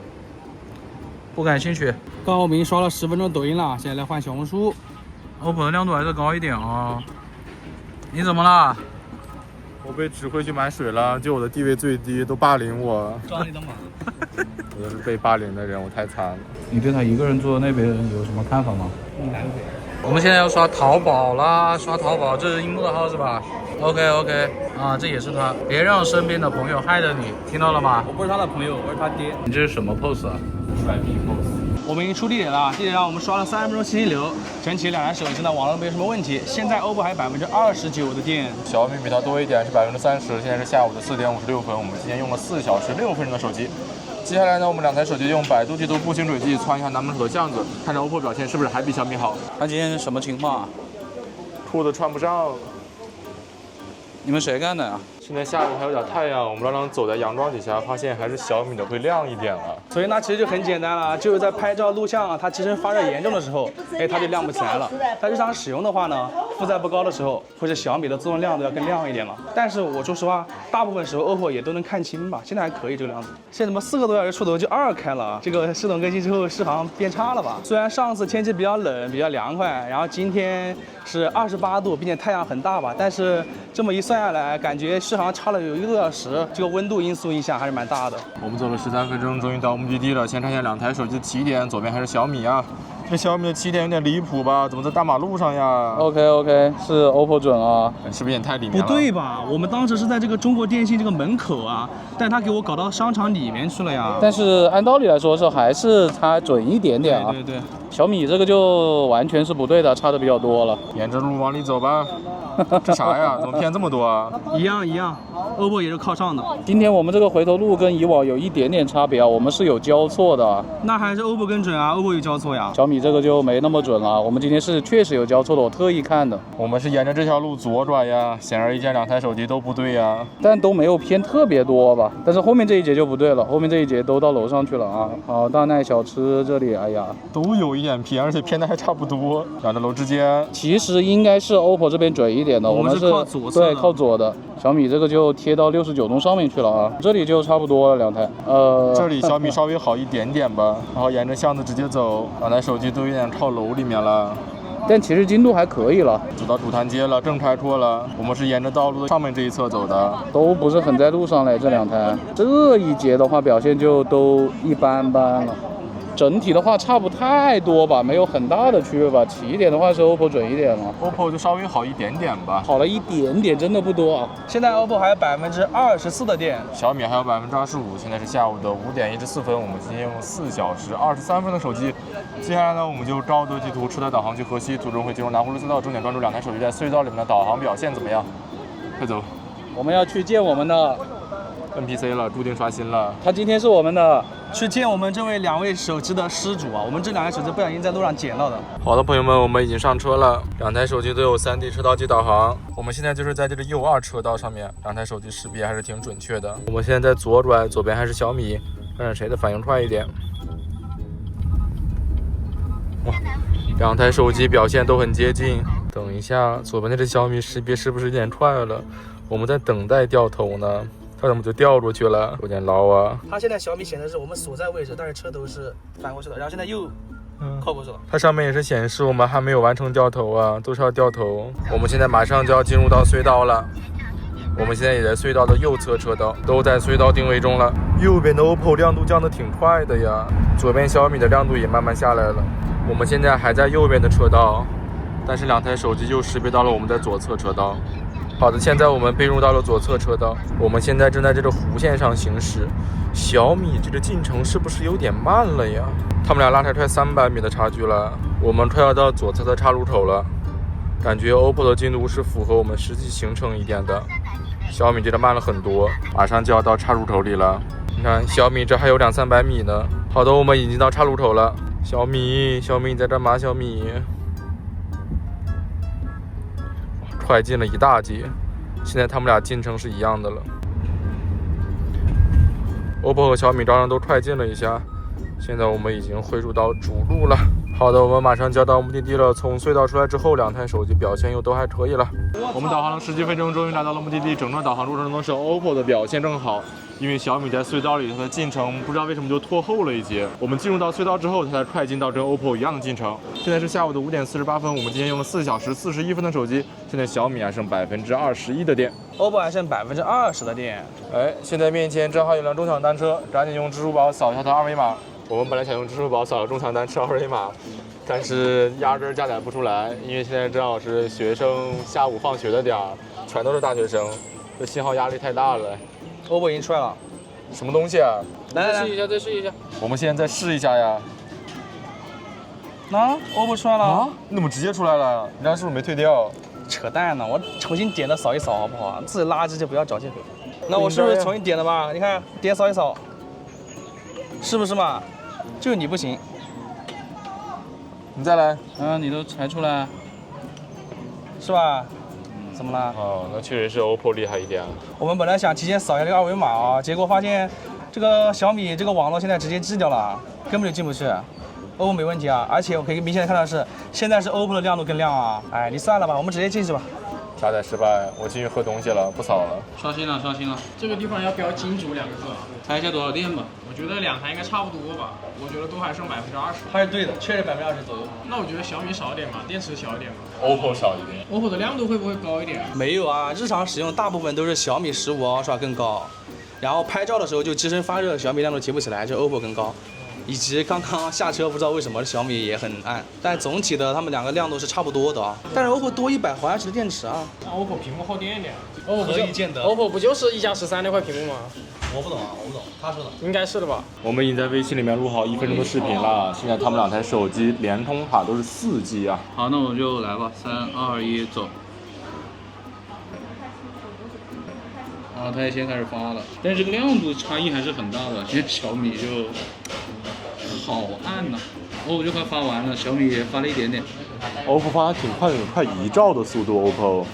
不感兴趣。刚刚我们已经刷了10分钟抖音了，现在来换小红书。OPPO 的亮度还是高一点啊。你怎么了？我被指挥去买水了，就我的地位最低，都霸凌我。装你的马。我是被霸凌的人，我太惨了。你对他一个人坐那边有什么看法吗？难为。我们现在要刷淘宝啦，刷淘宝，这是樱木的号是吧 ？OK， 啊，这也是他，别让身边的朋友害着你，听到了吗？我不是他的朋友，我是他爹。你这是什么 pose 啊？帅逼 pose。我们已经出地铁了，地铁上我们刷了30分钟信息流，整体两台手机呢网络没有什么问题。现在 OPPO 还有29%的电，小米比它多一点，是30%。现在是下午的4点56分，我们今天用了4小时6分钟的手机。接下来呢，我们两台手机用百度地图步行轨迹穿一下南门口的巷子，看着 OPPO 表现是不是还比小米好？他今天什么情况啊？裤子穿不上。你们谁干的呀？现在下午还有点太阳，我们刚刚走在阳光底下，发现还是小米的会亮一点了。所以那其实就很简单了，就是在拍照录像它机身发热严重的时候，它就亮不起来了。在日常使用的话呢，负载不高的时候，会是小米的自动亮度要更亮一点了。但是我说实话，大部分时候 OPPO 也都能看清吧，现在还可以这个亮度。现在怎么4个多小时出头就2开了啊？这个系统更新之后续航变差了吧？虽然上次天气比较冷，比较凉快，然后今天是28度，并且太阳很大吧，但是这么一算下来，感觉续航差了有1个多小时，这个温度因素影响还是蛮大的。我们走了13分钟，终于到目的地了。先看一下两台手机的起点，左边还是小米啊。这小米的起点有点离谱吧？怎么在大马路上呀 ？OK， 是 OPPO 准啊。是不是有点太里面了？不对吧？我们当时是在这个中国电信这个门口啊，但他给我搞到商场里面去了呀。但是按道理来说是还是差准一点点啊。对。小米这个就完全是不对的，差的比较多了。沿着路往里走吧。这啥呀？怎么骗这么多啊？一样 ，OPPO 也是靠上的。今天我们这个回头路跟以往有一点点差别啊，我们是有交错的。那还是 OPPO 更准啊 ，OPPO 有交错呀。小米这个就没那么准了，我们今天是确实有交错的，我特意看的。我们是沿着这条路左转呀，显而易见两台手机都不对呀。但都没有偏特别多吧？但是后面这一节就不对了，后面这一节都到楼上去了啊。好，大奈小吃这里，哎呀，都有一点偏，而且偏的还差不多。两个楼之间，其实应该是 OPPO 这边准一点的，我们是靠左侧的，对，靠左的。小米这个就贴到69度上面去了啊，这里就差不多了两台。这里小米稍微好一点点吧，然后沿着巷子直接走，两台手机都有点靠楼里面了。但其实精度还可以了。走到主坛街了，正开拓了，我们是沿着道路的上面这一侧走的，都不是很在路上嘞。这两台这一节的话表现就都一般般了。整体的话差不太多吧，没有很大的区别吧。起点的话是 OPPO 准一点了 ，OPPO 就稍微好一点点吧，好了一点点，真的不多啊。现在 OPPO 还有24%的电，小米还有25%。现在是下午的5点14分，我们今天用4小时23分的手机。接下来呢，我们就照着地图车载导航去河西，途中会进入南湖路隧道，重点关注两台手机在隧道里面的导航表现怎么样。快走，我们要去见我们的 NPC 了，注定刷新了。他今天是我们的。去见我们这位2位手机的失主啊！我们这2台手机不小心在路上捡到的。好的，朋友们，我们已经上车了，两台手机都有3D 车道机导航。我们现在就是在这个右2车道上面，两台手机识别还是挺准确的。我们现在在左转，左边还是小米，看看谁的反应快一点。哇，两台手机表现都很接近。等一下，左边那只小米识别是不是有点快了？我们在等待掉头呢。它怎么就掉出去了？有点捞啊！它现在小米显示是我们所在位置，但是车头是反过去的，然后现在又靠过去了。它上面也是显示我们还没有完成掉头啊，都是要掉头。我们现在马上就要进入到隧道了，我们现在也在隧道的右侧车道，都在隧道定位中了。右边的 OPPO 亮度降得挺快的呀，左边小米的亮度也慢慢下来了。我们现在还在右边的车道，但是两台手机就识别到了我们在左侧车道。好的，现在我们并入到了左侧车道，我们现在正在这个弧线上行驶。小米这个进程是不是有点慢了呀？他们俩拉开快300米的差距了，我们快要到左侧的岔路口了。感觉 OPPO 的进度是符合我们实际行程一点的，小米这个慢了很多，马上就要到岔路口里了。你看，小米这还有200-300米呢。好的，我们已经到岔路口了。小米你在干嘛？小米。快进了一大截，现在他们俩进程是一样的了。OPPO 和小米照样都快进了一下，现在我们已经汇入到主路了。好的，我们马上就要到目的地了。从隧道出来之后，两台手机表现又都还可以了。我们导航了10几分钟，终于来到了目的地。整个导航路程中是 OPPO 的表现正好，因为小米在隧道里它的进程不知道为什么就拖后了一截。我们进入到隧道之后，它才快进到跟 OPPO 一样的进程。现在是下午的5点48分，我们今天用了4小时41分的手机，现在小米还剩21%的电。OPPO 还剩20%的电。哎，现在面前正好有辆中抢单车，赶紧用支付宝扫一下它二维码。我们本来想用支付宝扫了中抢单车二维码，但是压根儿下载不出来，因为现在正好是学生下午放学的点儿，全都是大学生，这信号压力太大了。OPPO 已经出来了，什么东西啊？来，试一下，再试一下。我们现在再试一下呀。那 OPPO 出来了啊？你怎么直接出来了？你刚是不是没退掉？扯淡呢！我重新点的扫一扫好不好？自己垃圾就不要找借口。那我是不是重新点的吧？你看，点扫一扫，是不是嘛？就你不行。你再来。啊，你都才出来，是吧？怎么了？哦，那确实是 OPPO 厉害一点。我们本来想提前扫一下这个二维码啊，结果发现这个小米这个网络现在直接禁掉了，根本就进不去。OPPO 没问题啊，而且我可以明显的看到是现在是 OPPO 的亮度更亮啊。哎，你算了吧，我们直接进去吧。下载失败，我进去喝东西了，不扫了。刷新了，刷新了。这个地方要标金主2个字，猜一下多少电吧？我觉得两台应该差不多吧，我觉得都还剩20%。它是对的，确实20%左右。那我觉得小米少一点嘛，电池小一点嘛。OPPO 少一点。 OPPO 的亮度会不会高一点？没有啊，日常使用大部分都是小米15 Ultra 更高，然后拍照的时候就机身发热，小米亮度提不起来，就 OPPO 更高。以及刚刚下车不知道为什么小米也很暗，但总体的它们两个亮度是差不多的啊。但是 OPPO 多100毫安时的电池啊。那 OPPO 屏幕厚电一点。何以见得 OPPO 不就是1+13那块屏幕吗？我不懂啊，我不懂，他说的。应该是的吧。我们已经在微信里面录好1分钟的视频了，现在他们两台手机联通卡都是4G 啊。好，那我就来吧，3、2、1，走。啊，它也先开始发了，但是这个亮度差异还是很大的。现在小米就好暗呐、OPPO 就快发完了，小米也发了一点点。OPPO 发的挺快的，有快1兆的速度。OPPO。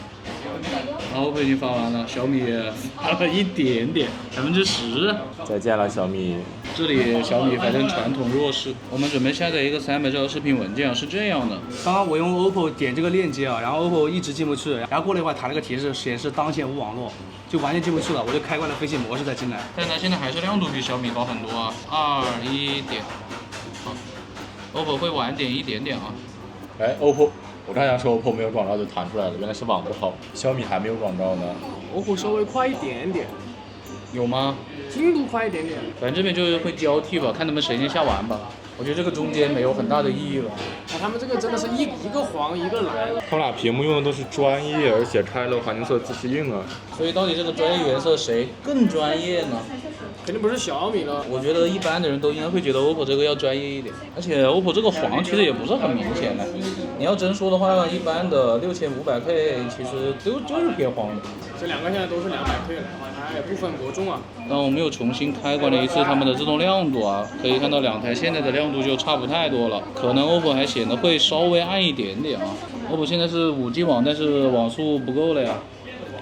OPPO 已经发完了，小米也发了一点点，10%。再见了，小米。这里小米反正传统弱势。我们准备下载一个300兆的视频文件啊，是这样的。刚刚我用 OPPO 点这个链接啊，然后 OPPO 一直进不去，然后过了一会儿弹了个提示，显示当前无网络，就完全进不去了。我就开关了飞行模式再进来。但它现在还是亮度比小米高很多啊，21点。好，OPPO 会晚点一点点啊。哎，OPPO，我刚想说 OPPO 没有广告就弹出来了，原来是网不好。小米还没有广告呢。OPPO 稍微快一点点，有吗？进度快一点点。反正这边就是会交替吧，看他们谁先下完吧。我觉得这个中间没有很大的意义了。哎，他们这个真的是一个黄一个蓝。他们俩屏幕用的都是专业，而且开了环境色自适应啊。所以到底这个专业原色谁更专业呢？肯定不是小米了。我觉得一般的人都应该会觉得 OPPO 这个要专业一点，而且 OPPO 这个黄其实也不是很明显的。你要真说的话，一般的6500K 其实就是偏黄的。这两个现在都是200K 了，哎，不分伯仲啊。然后我们又重新开关了一次它们的自动亮度啊，可以看到两台现在的亮度就差不太多了，可能 OPPO 还显得会稍微暗一点点啊。OPPO 现在是5G 网，但是网速不够了呀。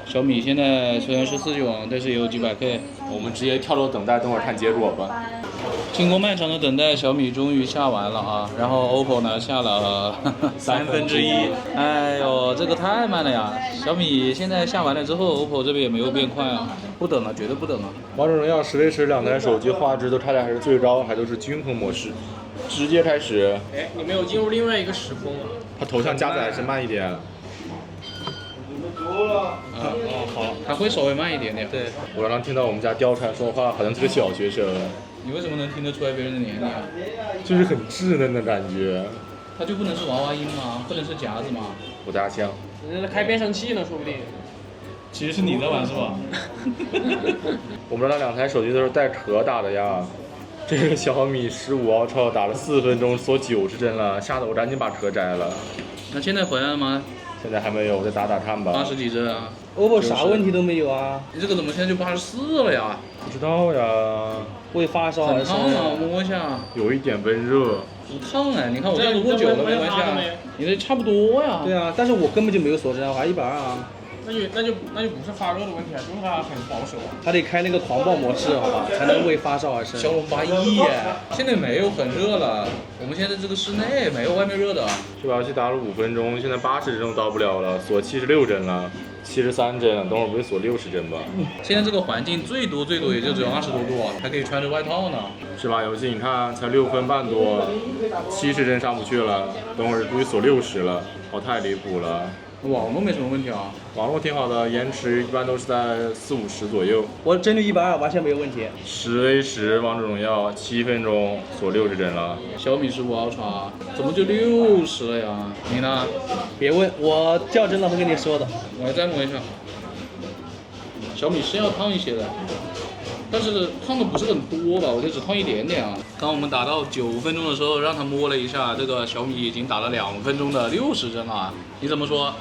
小米现在虽然是4G 网，但是也有几百 K。我们直接跳楼等待，等会儿看结果吧。经过漫长的等待，小米终于下完了啊，然后 OPPO 呢下了1/3。哎呦，这个太慢了呀！小米现在下完了之后 ，OPPO 这边也没有变快啊，不等了，绝对不等了。王者荣耀10v10两台手机画质都差点还是最高，还都是均衡模式。直接开始。哎，你没有进入另外一个时空啊。它头像加载还是慢一点。好，它会稍微慢一点点。对，我刚刚听到我们家貂蝉说话，好像是个小学生。你为什么能听得出来别人的年龄啊？就是很稚嫩的感觉。它就不能是娃娃音吗？不能是夹子吗？我家乡。人家在开变声器呢，说不定。其实是你在玩是吧？我们那两台手机都是带壳打的呀。这个小米15 Ultra 打了4分钟，锁90帧了，吓得我赶紧把壳摘了。那现在回来了吗？现在还没有，我再打打看吧。80几帧啊 OPPO 啥问题都没有啊。你这个怎么现在就84了呀？不知道呀。会发烧还是？很烫啊，摸一下。有一点温热。不烫哎，你看我这样子握久了没关系啊。你这差不多呀。对啊，但是我根本就没有锁帧啊，我还120啊。那就不是发热的问题啊，就是它很保守啊。它得开那个狂暴模式，好吧，才能为发烧而生。骁龙8E耶，现在没有很热了，我们现在这个室内没有外面热的。这把游戏打了5分钟，现在80帧都到不了了，锁76帧了，73帧了，等会儿不会锁60帧吧？现在这个环境最多也就只有20多度啊，还可以穿着外套呢。这把游戏你看才6分半多，70帧上不去了，等会儿估计锁60了，太离谱了。网络没什么问题啊，网络挺好的，延迟一般都是在40-50左右。我帧率120完全没有问题。10v10王者荣耀7分钟锁60帧了。小米15 Ultra 怎么就60了呀？你呢？别问，我较真了会跟你说的。我来再摸一下。小米是要烫一些的，但是烫的不是很多吧，我就只烫一点点啊。当我们打到9分钟的时候，让他摸了一下，这个小米已经打了2分钟的60帧了。你怎么说？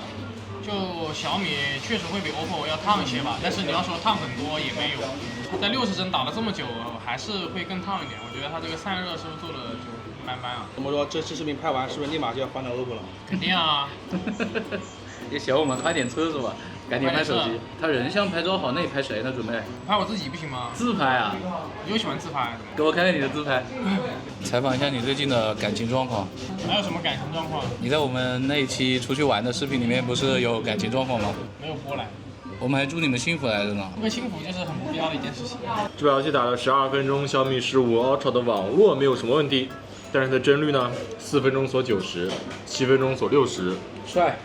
就小米确实会比 OPPO 要烫一些吧，但是你要说烫很多也没有。它在60帧打了这么久，还是会更烫一点。我觉得它这个散热是不是做的就一般般啊？怎么说？这期视频拍完是不是立马就要换到 OPPO 了？肯定啊。也小我们快点测试吧，赶紧拍手机。他人像拍照好，那你拍谁呢？准备拍我自己不行吗？自拍啊？你又喜欢自拍？给我看看你的自拍。采访一下你最近的感情状况。还有什么感情状况？你在我们那一期出去玩的视频里面不是有感情状况吗？没有波澜。我们还祝你们幸福来着呢。因为幸福就是很不必要的一件事情。这把游戏打了12分钟，小米15 Ultra 的网络没有什么问题，但是它的帧率呢，4分钟锁90，7分钟锁60，帅。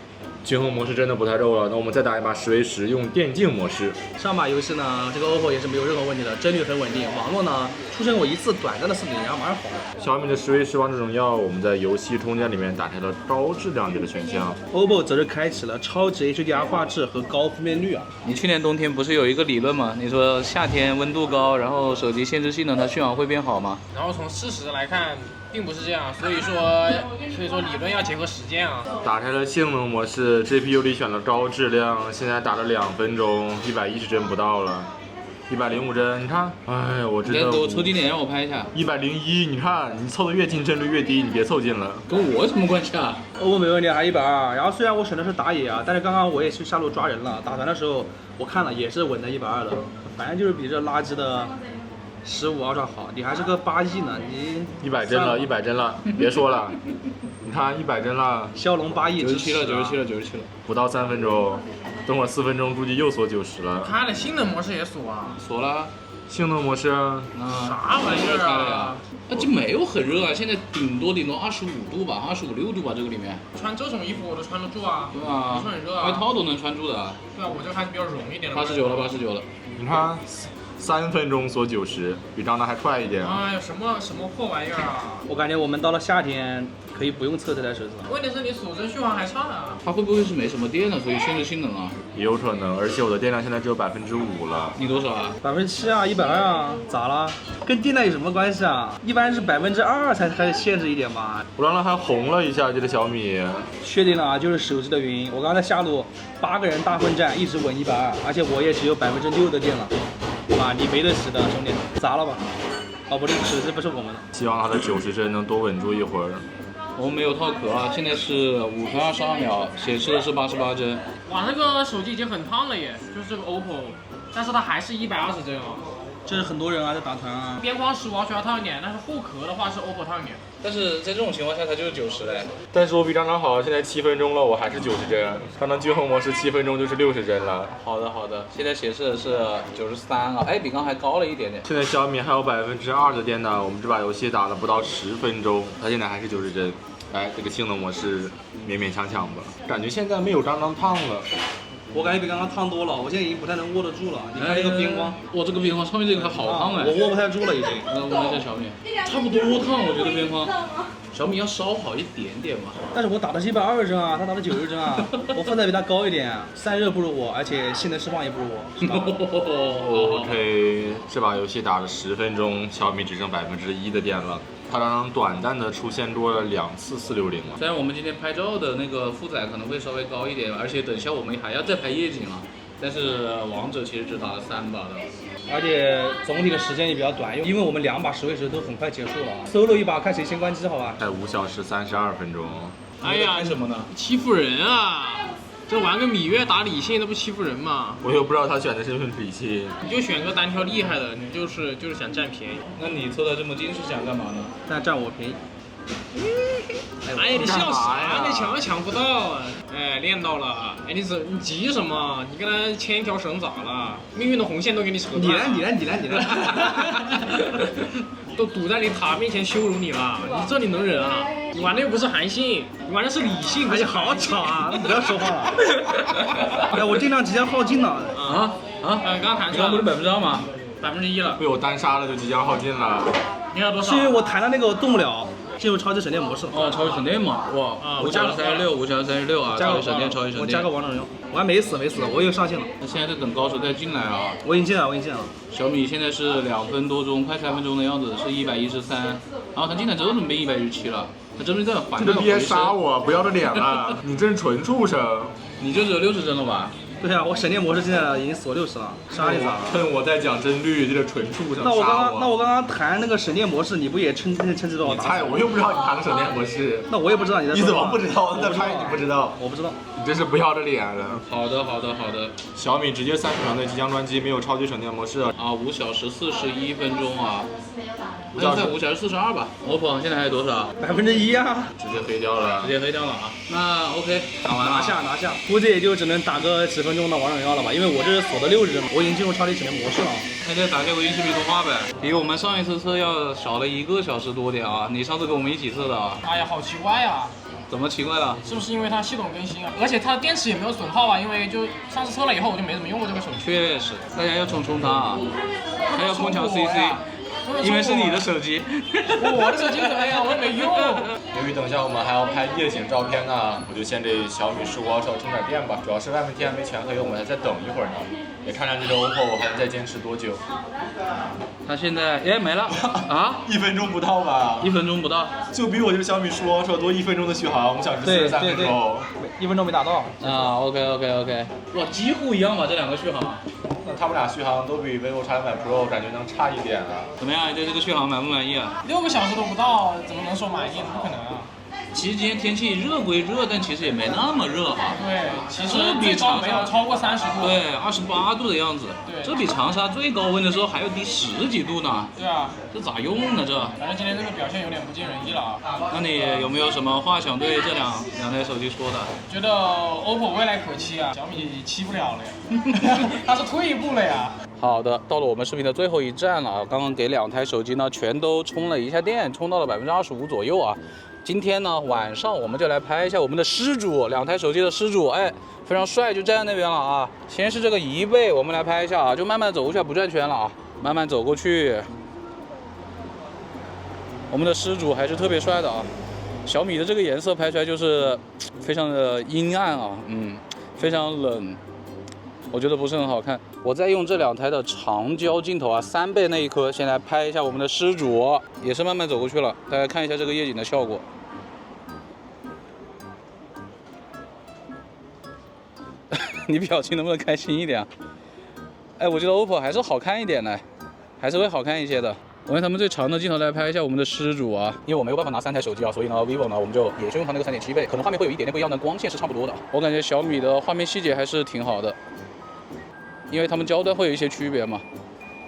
均衡模式真的不太肉了。那我们再打一把10v10，用电竞模式。上把游戏呢，这个 OPPO 也是没有任何问题的，帧率很稳定，网络呢出现过一次短暂的4.0，然后马上好了。小米的10v10王者荣耀，我们在游戏通鉴里面打开了高质量级的选项。OPPO 则是开启了超级 HDR 画质和高分辨率啊。你去年冬天不是有一个理论吗？你说夏天温度高，然后手机限制性能它续航会变好吗？然后从事实来看，并不是这样，所以说理论要结合实践啊。打开了性能模式 ，GPU 里选了高质量，现在打了2分钟，110帧不到了，105帧，你看，哎，我真的。给我凑近点让我拍一下。101，你看，你凑的越近，帧率越低，你别凑近了。跟我有什么关系啊？OPPO 没问题，还120。然后虽然我选的是打野啊，但是刚刚我也去下路抓人了，打团的时候我看了也是稳的120的，反正就是比这垃圾的15 Ultra 好。你还是个8E呢，你100帧了，100帧了，别说了。你看100帧了，骁龙8E 97了，不到3分钟，等会儿4分钟估计又锁90了。开了性能模式也锁啊？锁了。性能模式啊？啥玩意儿啊？那就没有很热啊，现在顶多25度吧，25、6度吧，这个里面。穿这种衣服我都穿得住啊。对啊。不是很热啊。外套都能穿住的。对啊，我这还是比较绒一点的。89了。你看。3分钟锁90，比张达还快一点。哎呀，什么破玩意儿啊！我感觉我们到了夏天可以不用测这台手机了。问题是你锁帧续航还差呢。它会不会是没什么电了，所以限制性能啊？也有可能，而且我的电量现在只有5%了。你多少啊？7%啊，120啊，咋了？跟电量有什么关系啊？一般是2%才限制一点吧。我刚才还红了一下这个小米。确定了啊，就是手机的原因。我刚才下路8个人大混战，一直稳120，而且我也只有6%的电了。啊，你没得洗的，兄弟，砸了吧！哦，不对，手机不是我们的。希望它的90帧能多稳住一会儿。我们没有套壳啊，现在是5分22秒，显示的是88帧。哇，那个手机已经很烫了耶，就是这个 OPPO， 但是它还是120帧哦。这是很多人啊，在打团啊。边框15毫需要烫一点，但是后壳的话是 OPPO 烫一点。但是在这种情况下，它就是90嘞。但是我比张张好，现在7分钟了，我还是90帧。刚刚均衡模式7分钟就是60帧了。好的，现在显示的是93了，哎，比刚还高了一点点。现在小米还有2%的电呢，我们这把游戏打了不到10分钟，它现在还是90帧。哎，这个性能模式勉勉强强吧，感觉现在没有刚刚烫了。我感觉比刚刚烫多了，我现在已经不太能握得住了。你看这个边框，哇，这个边框上面这个还好烫哎，我握不太住了已经。那握一下小米，差不多烫，我觉得边框。小米要稍好一点点嘛。但是我打的是120帧啊，他打的90帧啊，我分的比他高一点，散热不如我，而且性能释放也不如我，是吧？OK， 这把游戏打了10分钟，小米只剩1%的电了。它刚刚短暂的出现过了2次460了。虽然我们今天拍照的那个负载可能会稍微高一点，而且等下我们还要再拍夜景了。但是王者其实只打了3把的，而且总体的时间也比较短，因为我们2把10v10都很快结束了。solo 一把看谁先关机，好吧？才5小时32分钟。哎呀，干什么呢？欺负人啊！这玩个芈月打李信，那不欺负人吗？我又不知道他选的是不是李信。你就选个单挑厉害的，你就是想占便宜。那你凑的这么近是想干嘛呢？但占我便宜。哎，你笑啥呀你抢不到啊！哎，练到了。哎，你急什么？你跟他牵一条绳咋了？命运的红线都给你扯断了。你呢？都堵在你塔面前羞辱你了，你这你能忍啊？你玩的又不是韩信，你玩的是李信，哎呀，好吵啊！你不要说话了。哎，我尽量即将耗尽了。刚刚弹出来不是2%吗？1%了。被我单杀了就即将耗尽了。你要多少？是因为我弹的那个我动不了，进入超级省电模式。哦，超级省电嘛，哇，我加了536啊，超级省电，超级省电。我加个王者荣耀，我还没死，我又上线了。那现在在等高手再进来啊。我已经进来了。小米现在是2分多钟，快3分钟的样子，是113，然后他进来之后怎么变117了？他这边在缓慢这个别回升。杀我，不要这脸了，你真是纯畜生！你就只有60帧了吧？对啊，我省电模式进来了，已经锁60了，杀你咋了？趁我在讲帧率，这个纯畜生那我杀刚刚弹那个省电模式，你不也称知道我打死菜，我又不知道你弹的省电模式。那我也不知道你在说你怎么话不知道？在拍你不知道？我不知道。你真是不要这脸了。好的。小米直接30秒内即将关机，没有超级省电模式。啊，5小时41分钟啊， 5小时5小时42吧。OPPO 现在还有多少1%啊！直接黑掉了直。接黑掉了啊。那 OK，打完了。拿下，估计也就只能打个几分钟的王者荣耀了吧，因为我这是锁的60帧，我已经进入超级省电模式了。那再打下个音视频通话呗，比我们上一次测要少了1个小时多点啊。你上次跟我们一起测的啊？哎呀，好奇怪呀！怎么奇怪了？是不是因为它系统更新啊？而且它电池也没有损耗啊，因为就上次测了以后我就没怎么用过这个手机。确实，大家要冲它啊！还要空调 CC，因为是你的手机。我的手机怎么样？我也没用。由于等一下我们还要拍夜景照片呢，我就先给小米15号车充点电吧。主要是外面天还没全黑，我们还再等一会儿呢。也看看这个 OPPO 还能再坚持多久。它现在没了啊1分钟不到吧？1分钟不到就比我这个小米15号车多1分钟的续航，5小时43分钟。 1分钟没打到。啊。OK，哇，几乎一样吧，这2个续航。那他们俩续航都比 vivo X200 Pro 感觉能差一点啊。怎么样？你对这个续航满不满意啊6个小时都不到，怎么能说满意呢？不可能啊！其实今天天气热归热，但其实也没那么热哈。对，其实这比最高没有长沙超过30度。对，28度的样子。对这比长沙最高温的时候还要低10几度呢。对啊，这咋用呢？这？反正今天这个表现有点不尽人意了啊。那你有没有什么话想对这两台手机说的？觉得 OPPO 未来可期啊，小米期不了了呀，它是退一步了呀。好的，到了我们视频的最后一站了啊！刚刚给2台手机呢全都充了一下电，充到了25%左右啊。今天呢晚上我们就来拍一下我们的失主，2台手机的失主，哎，非常帅，就站在那边了啊。先是这个1倍，我们来拍一下啊，就慢慢走过去，不转圈了啊，慢慢走过去。我们的失主还是特别帅的啊，小米的这个颜色拍出来就是非常的阴暗啊，非常冷。我觉得不是很好看。我再用这2台的长焦镜头啊，3倍那一颗，先来拍一下我们的失主，也是慢慢走过去了，大家看一下这个夜景的效果。你表情能不能开心一点啊？哎，我觉得 OPPO 还是好看一点的，还是会好看一些的。我用他们最长的镜头来拍一下我们的失主啊，因为我没有办法拿3台手机啊，所以呢 vivo 呢我们就也是用它那个3.7倍，可能画面会有一点点不一样，但光线是差不多的。我感觉小米的画面细节还是挺好的。因为它们焦段会有一些区别嘛，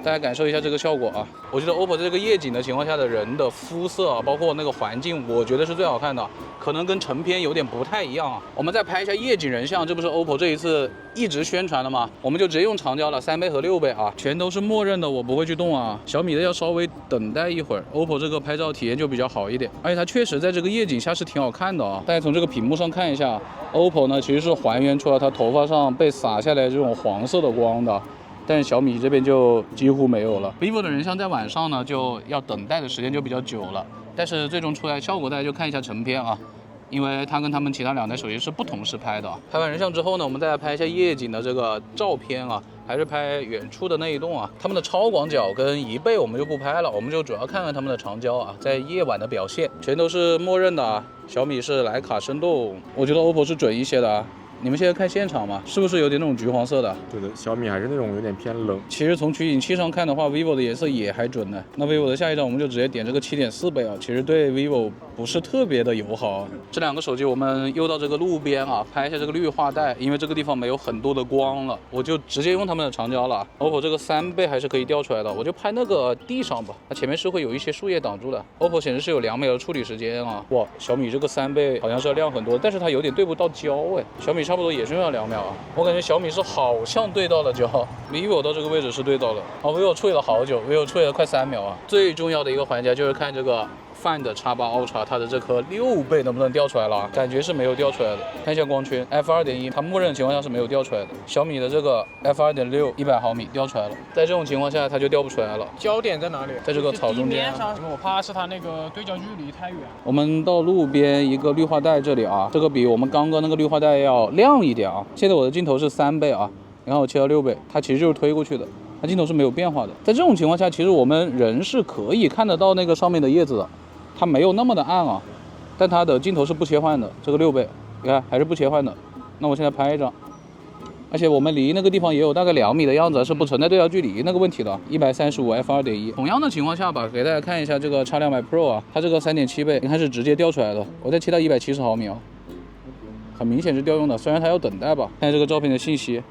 大家感受一下这个效果啊。我觉得 OPPO 在这个夜景的情况下的人的肤色啊，包括那个环境，我觉得是最好看的，可能跟成片有点不太一样啊。我们再拍一下夜景人像，这不是 OPPO 这一次一直宣传的吗？我们就直接用长焦了，3倍和6倍啊，全都是默认的，我不会去动啊。小米的要稍微等待一会儿 ，OPPO 这个拍照体验就比较好一点，而且它确实在这个夜景下是挺好看的啊。大家从这个屏幕上看一下 ，OPPO 呢其实是还原出了它头发上被洒下来这种黄色的光的。但是小米这边就几乎没有了。vivo 的人像在晚上呢，就要等待的时间就比较久了，但是最终出来效果大家就看一下成片啊，因为它跟他们其他2台手机是不同时拍的。拍完人像之后呢，我们再来拍一下夜景的这个照片啊，还是拍远处的那一栋啊。他们的超广角跟1倍我们就不拍了，我们就主要看看他们的长焦啊，在夜晚的表现，全都是默认的啊。小米是徕卡生动，我觉得 OPPO 是准一些的啊。你们现在看现场嘛，是不是有点那种橘黄色的？对的，小米还是那种有点偏冷。其实从取景器上看的话 ，vivo 的颜色也还准呢。那 vivo 的下一张我们就直接点这个7.4倍啊，其实对 vivo 不是特别的友好。这两个手机我们又到这个路边啊，拍一下这个绿化带，因为这个地方没有很多的光了，我就直接用他们的长焦了。OPPO 这个3倍还是可以调出来的，我就拍那个地上吧，它前面是会有一些树叶挡住的。OPPO 显示是有2秒的处理时间啊，哇，小米这个3倍好像是要亮很多，但是它有点对不到焦哎，小米差不多也是要2秒啊，我感觉小米是好像对到了焦 ，vivo 到这个位置是对到了，vivo 处理了好久 ，vivo 处理了快3秒啊。最重要的一个环节就是看这个Find X8 Ultra 它的这颗6倍能不能调出来了？感觉是没有调出来的。看一下光圈 f2.1，它默认情况下是没有调出来的。小米的这个 f2.6 100毫米调出来了，在这种情况下它就调不出来了。焦点在哪里？在这个草中间。因为我怕是它那个对焦距离太远。我们到路边一个绿化带这里啊，这个比我们刚刚那个绿化带要亮一点啊。现在我的镜头是3倍啊，然后我切到6倍，它其实就是推过去的。它镜头是没有变化的。在这种情况下，其实我们人是可以看得到那个上面的叶子的。它没有那么的暗啊，但它的镜头是不切换的，这个6倍，你看还是不切换的。那我现在拍一张，而且我们离那个地方也有大概2米的样子，是不存在对焦距离那个问题的。135 f2.1，同样的情况下吧，给大家看一下这个X200 Pro 啊，它这个3.7倍，你看是直接调出来的。我再切到170毫米啊，很明显是调用的，虽然它要等待吧。看这个照片的信息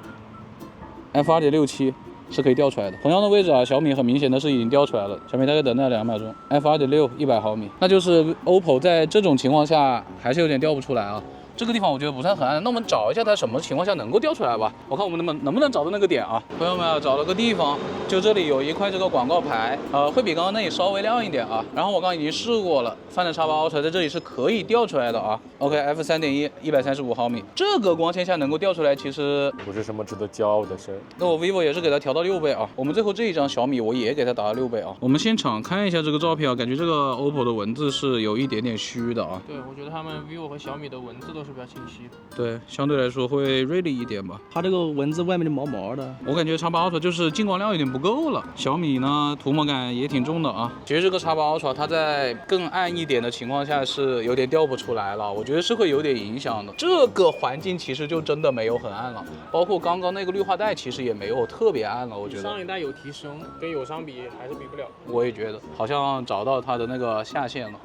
，f2.67。是可以调出来的，同样的位置啊，小米很明显的是已经调出来了，小米大概等待了2秒钟 ，f2.6 100毫米，那就是 OPPO 在这种情况下还是有点调不出来啊。这个地方我觉得不算很暗，那我们找一下它什么情况下能够调出来吧。我看我们能不能找到那个点啊？朋友们啊，找了个地方，就这里有一块这个广告牌，会比刚刚那里稍微亮一点啊。然后我刚刚已经试过了，Find X8 Ultra 在这里是可以调出来的啊。OK， f3.1 135毫米，这个光线下能够调出来，其实不是什么值得骄傲的事儿。那我 vivo 也是给它调到6倍啊。我们最后这一张小米我也给它打到6倍啊。我们现场看一下这个照片啊，感觉这个 OPPO 的文字是有一点点虚的啊。对，我觉得他们 vivo 和小米的文字都是比较清晰的。对，相对来说会锐利一点吧。它这个文字外面的毛毛的，我感觉X8 Ultra 就是进光量有点不够了。小米呢，涂抹感也挺重的啊。其实这个X8 Ultra 它在更暗一点的情况下是有点调不出来了，我觉得是会有点影响的。这个环境其实就真的没有很暗了，包括刚刚那个绿化带其实也没有特别暗了，我觉得。上一代有提升，跟友商比还是比不了。我也觉得，好像找到它的那个下限了。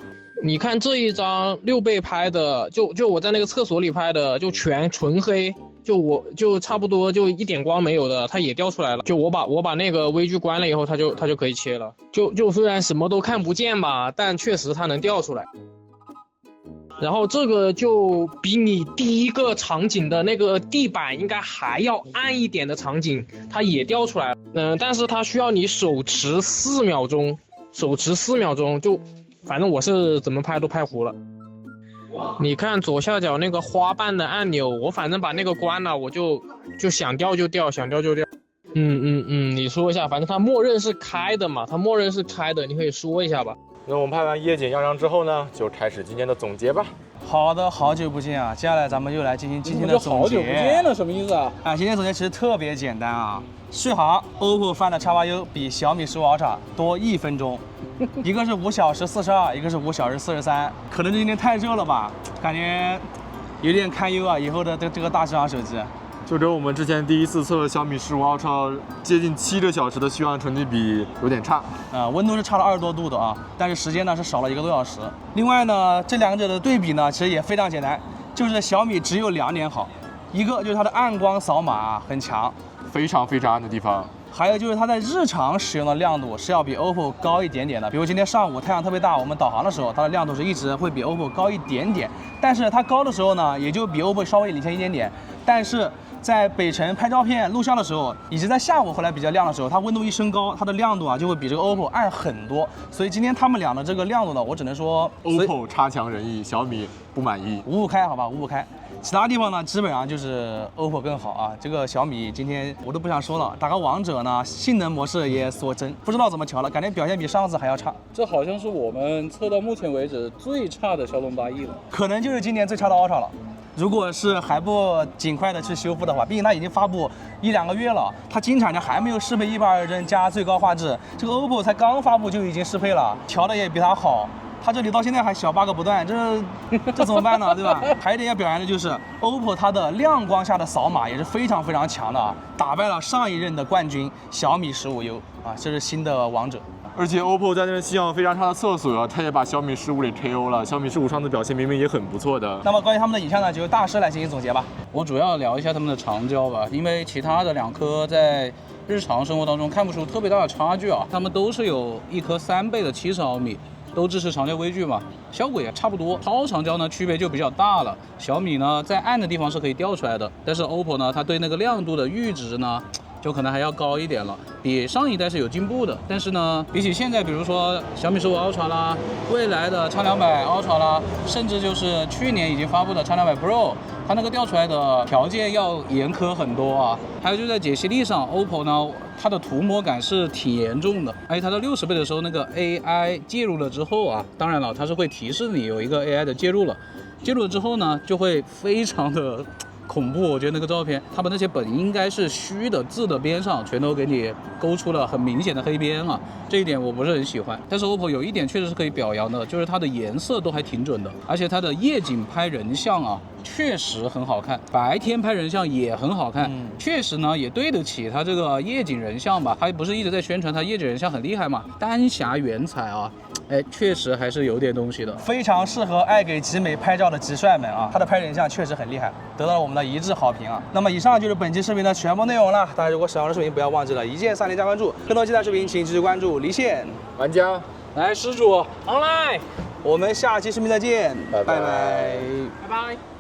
你看这一张6倍拍的，就我在那个厕所里拍的，就全纯黑，就差不多就一点光没有的，它也调出来了。就我把那个微距关了以后，它就可以切了。就虽然什么都看不见吧，但确实它能调出来。然后这个就比你第一个场景的那个地板应该还要暗一点的场景，它也调出来了。但是它需要你手持4秒钟，就。反正我是怎么拍都拍糊了。你看左下角那个花瓣的按钮，我反正把那个关了，我就想调就调，想调就调。你说一下，反正它默认是开的嘛，你可以说一下吧。那我们拍完夜景样张之后呢，就开始今天的总结吧。好的，好久不见啊！接下来咱们就来进行今天的总结。好久不见了，什么意思啊？今天总结其实特别简单啊。续航 ，OPPO Find X8U 比小米15 Ultra 多1分钟，一个是5小时42，一个是5小时43。可能是今天太热了吧，感觉有点堪忧啊！以后的这个大续航手机。就跟我们之前第一次测小米15 Ultra 接近7个小时的续航成绩比，有点差。温度是差了20多度的啊，但是时间呢是少了1个多小时。另外呢，这两者的对比呢，其实也非常简单，就是小米只有2点好，一个就是它的暗光扫码很强，非常暗的地方。还有就是它在日常使用的亮度是要比 OPPO 高一点点的。比如今天上午太阳特别大，我们导航的时候，它的亮度是一直会比 OPPO 高一点点。但是它高的时候呢，也就比 OPPO 稍微领先一点点。但是在北辰拍照片、录像的时候，以及在下午后来比较亮的时候，它温度一升高，它的亮度啊就会比这个 OPPO 暗很多。所以今天他们俩的这个亮度呢，我只能说 OPPO 差强人意，小米不满意。五五开，好吧，五五开。其他地方呢，基本上就是 OPPO 更好啊。这个小米今天我都不想说了，打个王者呢，性能模式也锁帧，不知道怎么调了，感觉表现比上次还要差。这好像是我们测到目前为止最差的骁龙8E了，可能就是今年最差的 Ultra 了。如果是还不尽快的去修复的话，毕竟它已经发布1-2个月了，它金厂家还没有适配120帧加最高画质，这个 OPPO 才刚发布就已经适配了，调的也比它好。它这里到现在还小 bug 不断，这怎么办呢？对吧？还有一点要表扬的就是 OPPO 它的亮光下的扫码也是非常非常强的啊，打败了上一任的冠军小米15U 啊，这是新的王者。而且 OPPO 在那边信号非常差的厕所啊，它也把小米15给 KO 了。小米15上次表现明明也很不错的。那么关于他们的影像呢，就由大师来进行总结吧。我主要聊一下他们的长焦吧，因为其他的2颗在日常生活当中看不出特别大的差距啊，它们都是有一颗3倍的70毫米。都支持长焦微距嘛，效果也差不多。超长焦呢区别就比较大了。小米呢在暗的地方是可以调出来的，但是 OPPO 呢它对那个亮度的阈值呢就可能还要高一点了，比上一代是有进步的。但是呢，比起现在比如说小米15 Ultra 啦，未来的X200 Ultra 啦，甚至就是去年已经发布的X200 Pro， 它那个调出来的条件要严苛很多啊。还有就在解析力上 ，OPPO 呢它的涂抹感是挺严重的，而且它到60倍的时候，那个 AI 介入了之后啊，当然了，它是会提示你有一个 AI 的介入了，介入了之后呢，就会非常的恐怖。我觉得那个照片，它把那些本应该是虚的字的边上，全都给你勾出了很明显的黑边啊，这一点我不是很喜欢。但是 OPPO 有一点确实是可以表扬的，就是它的颜色都还挺准的，而且它的夜景拍人像啊，确实很好看，白天拍人像也很好看，确实呢也对得起它这个夜景人像吧。它不是一直在宣传它夜景人像很厉害嘛，丹霞原彩啊，哎，确实还是有点东西的，非常适合爱给集美拍照的集帅们啊，它的拍人像确实很厉害，得到了我们的一致好评啊。那么以上就是本期视频的全部内容了，大家如果喜欢我的视频，不要忘记了一键3连加关注，更多精彩视频请继续关注离线玩家来施主 online，我们下期视频再见，拜拜。拜拜。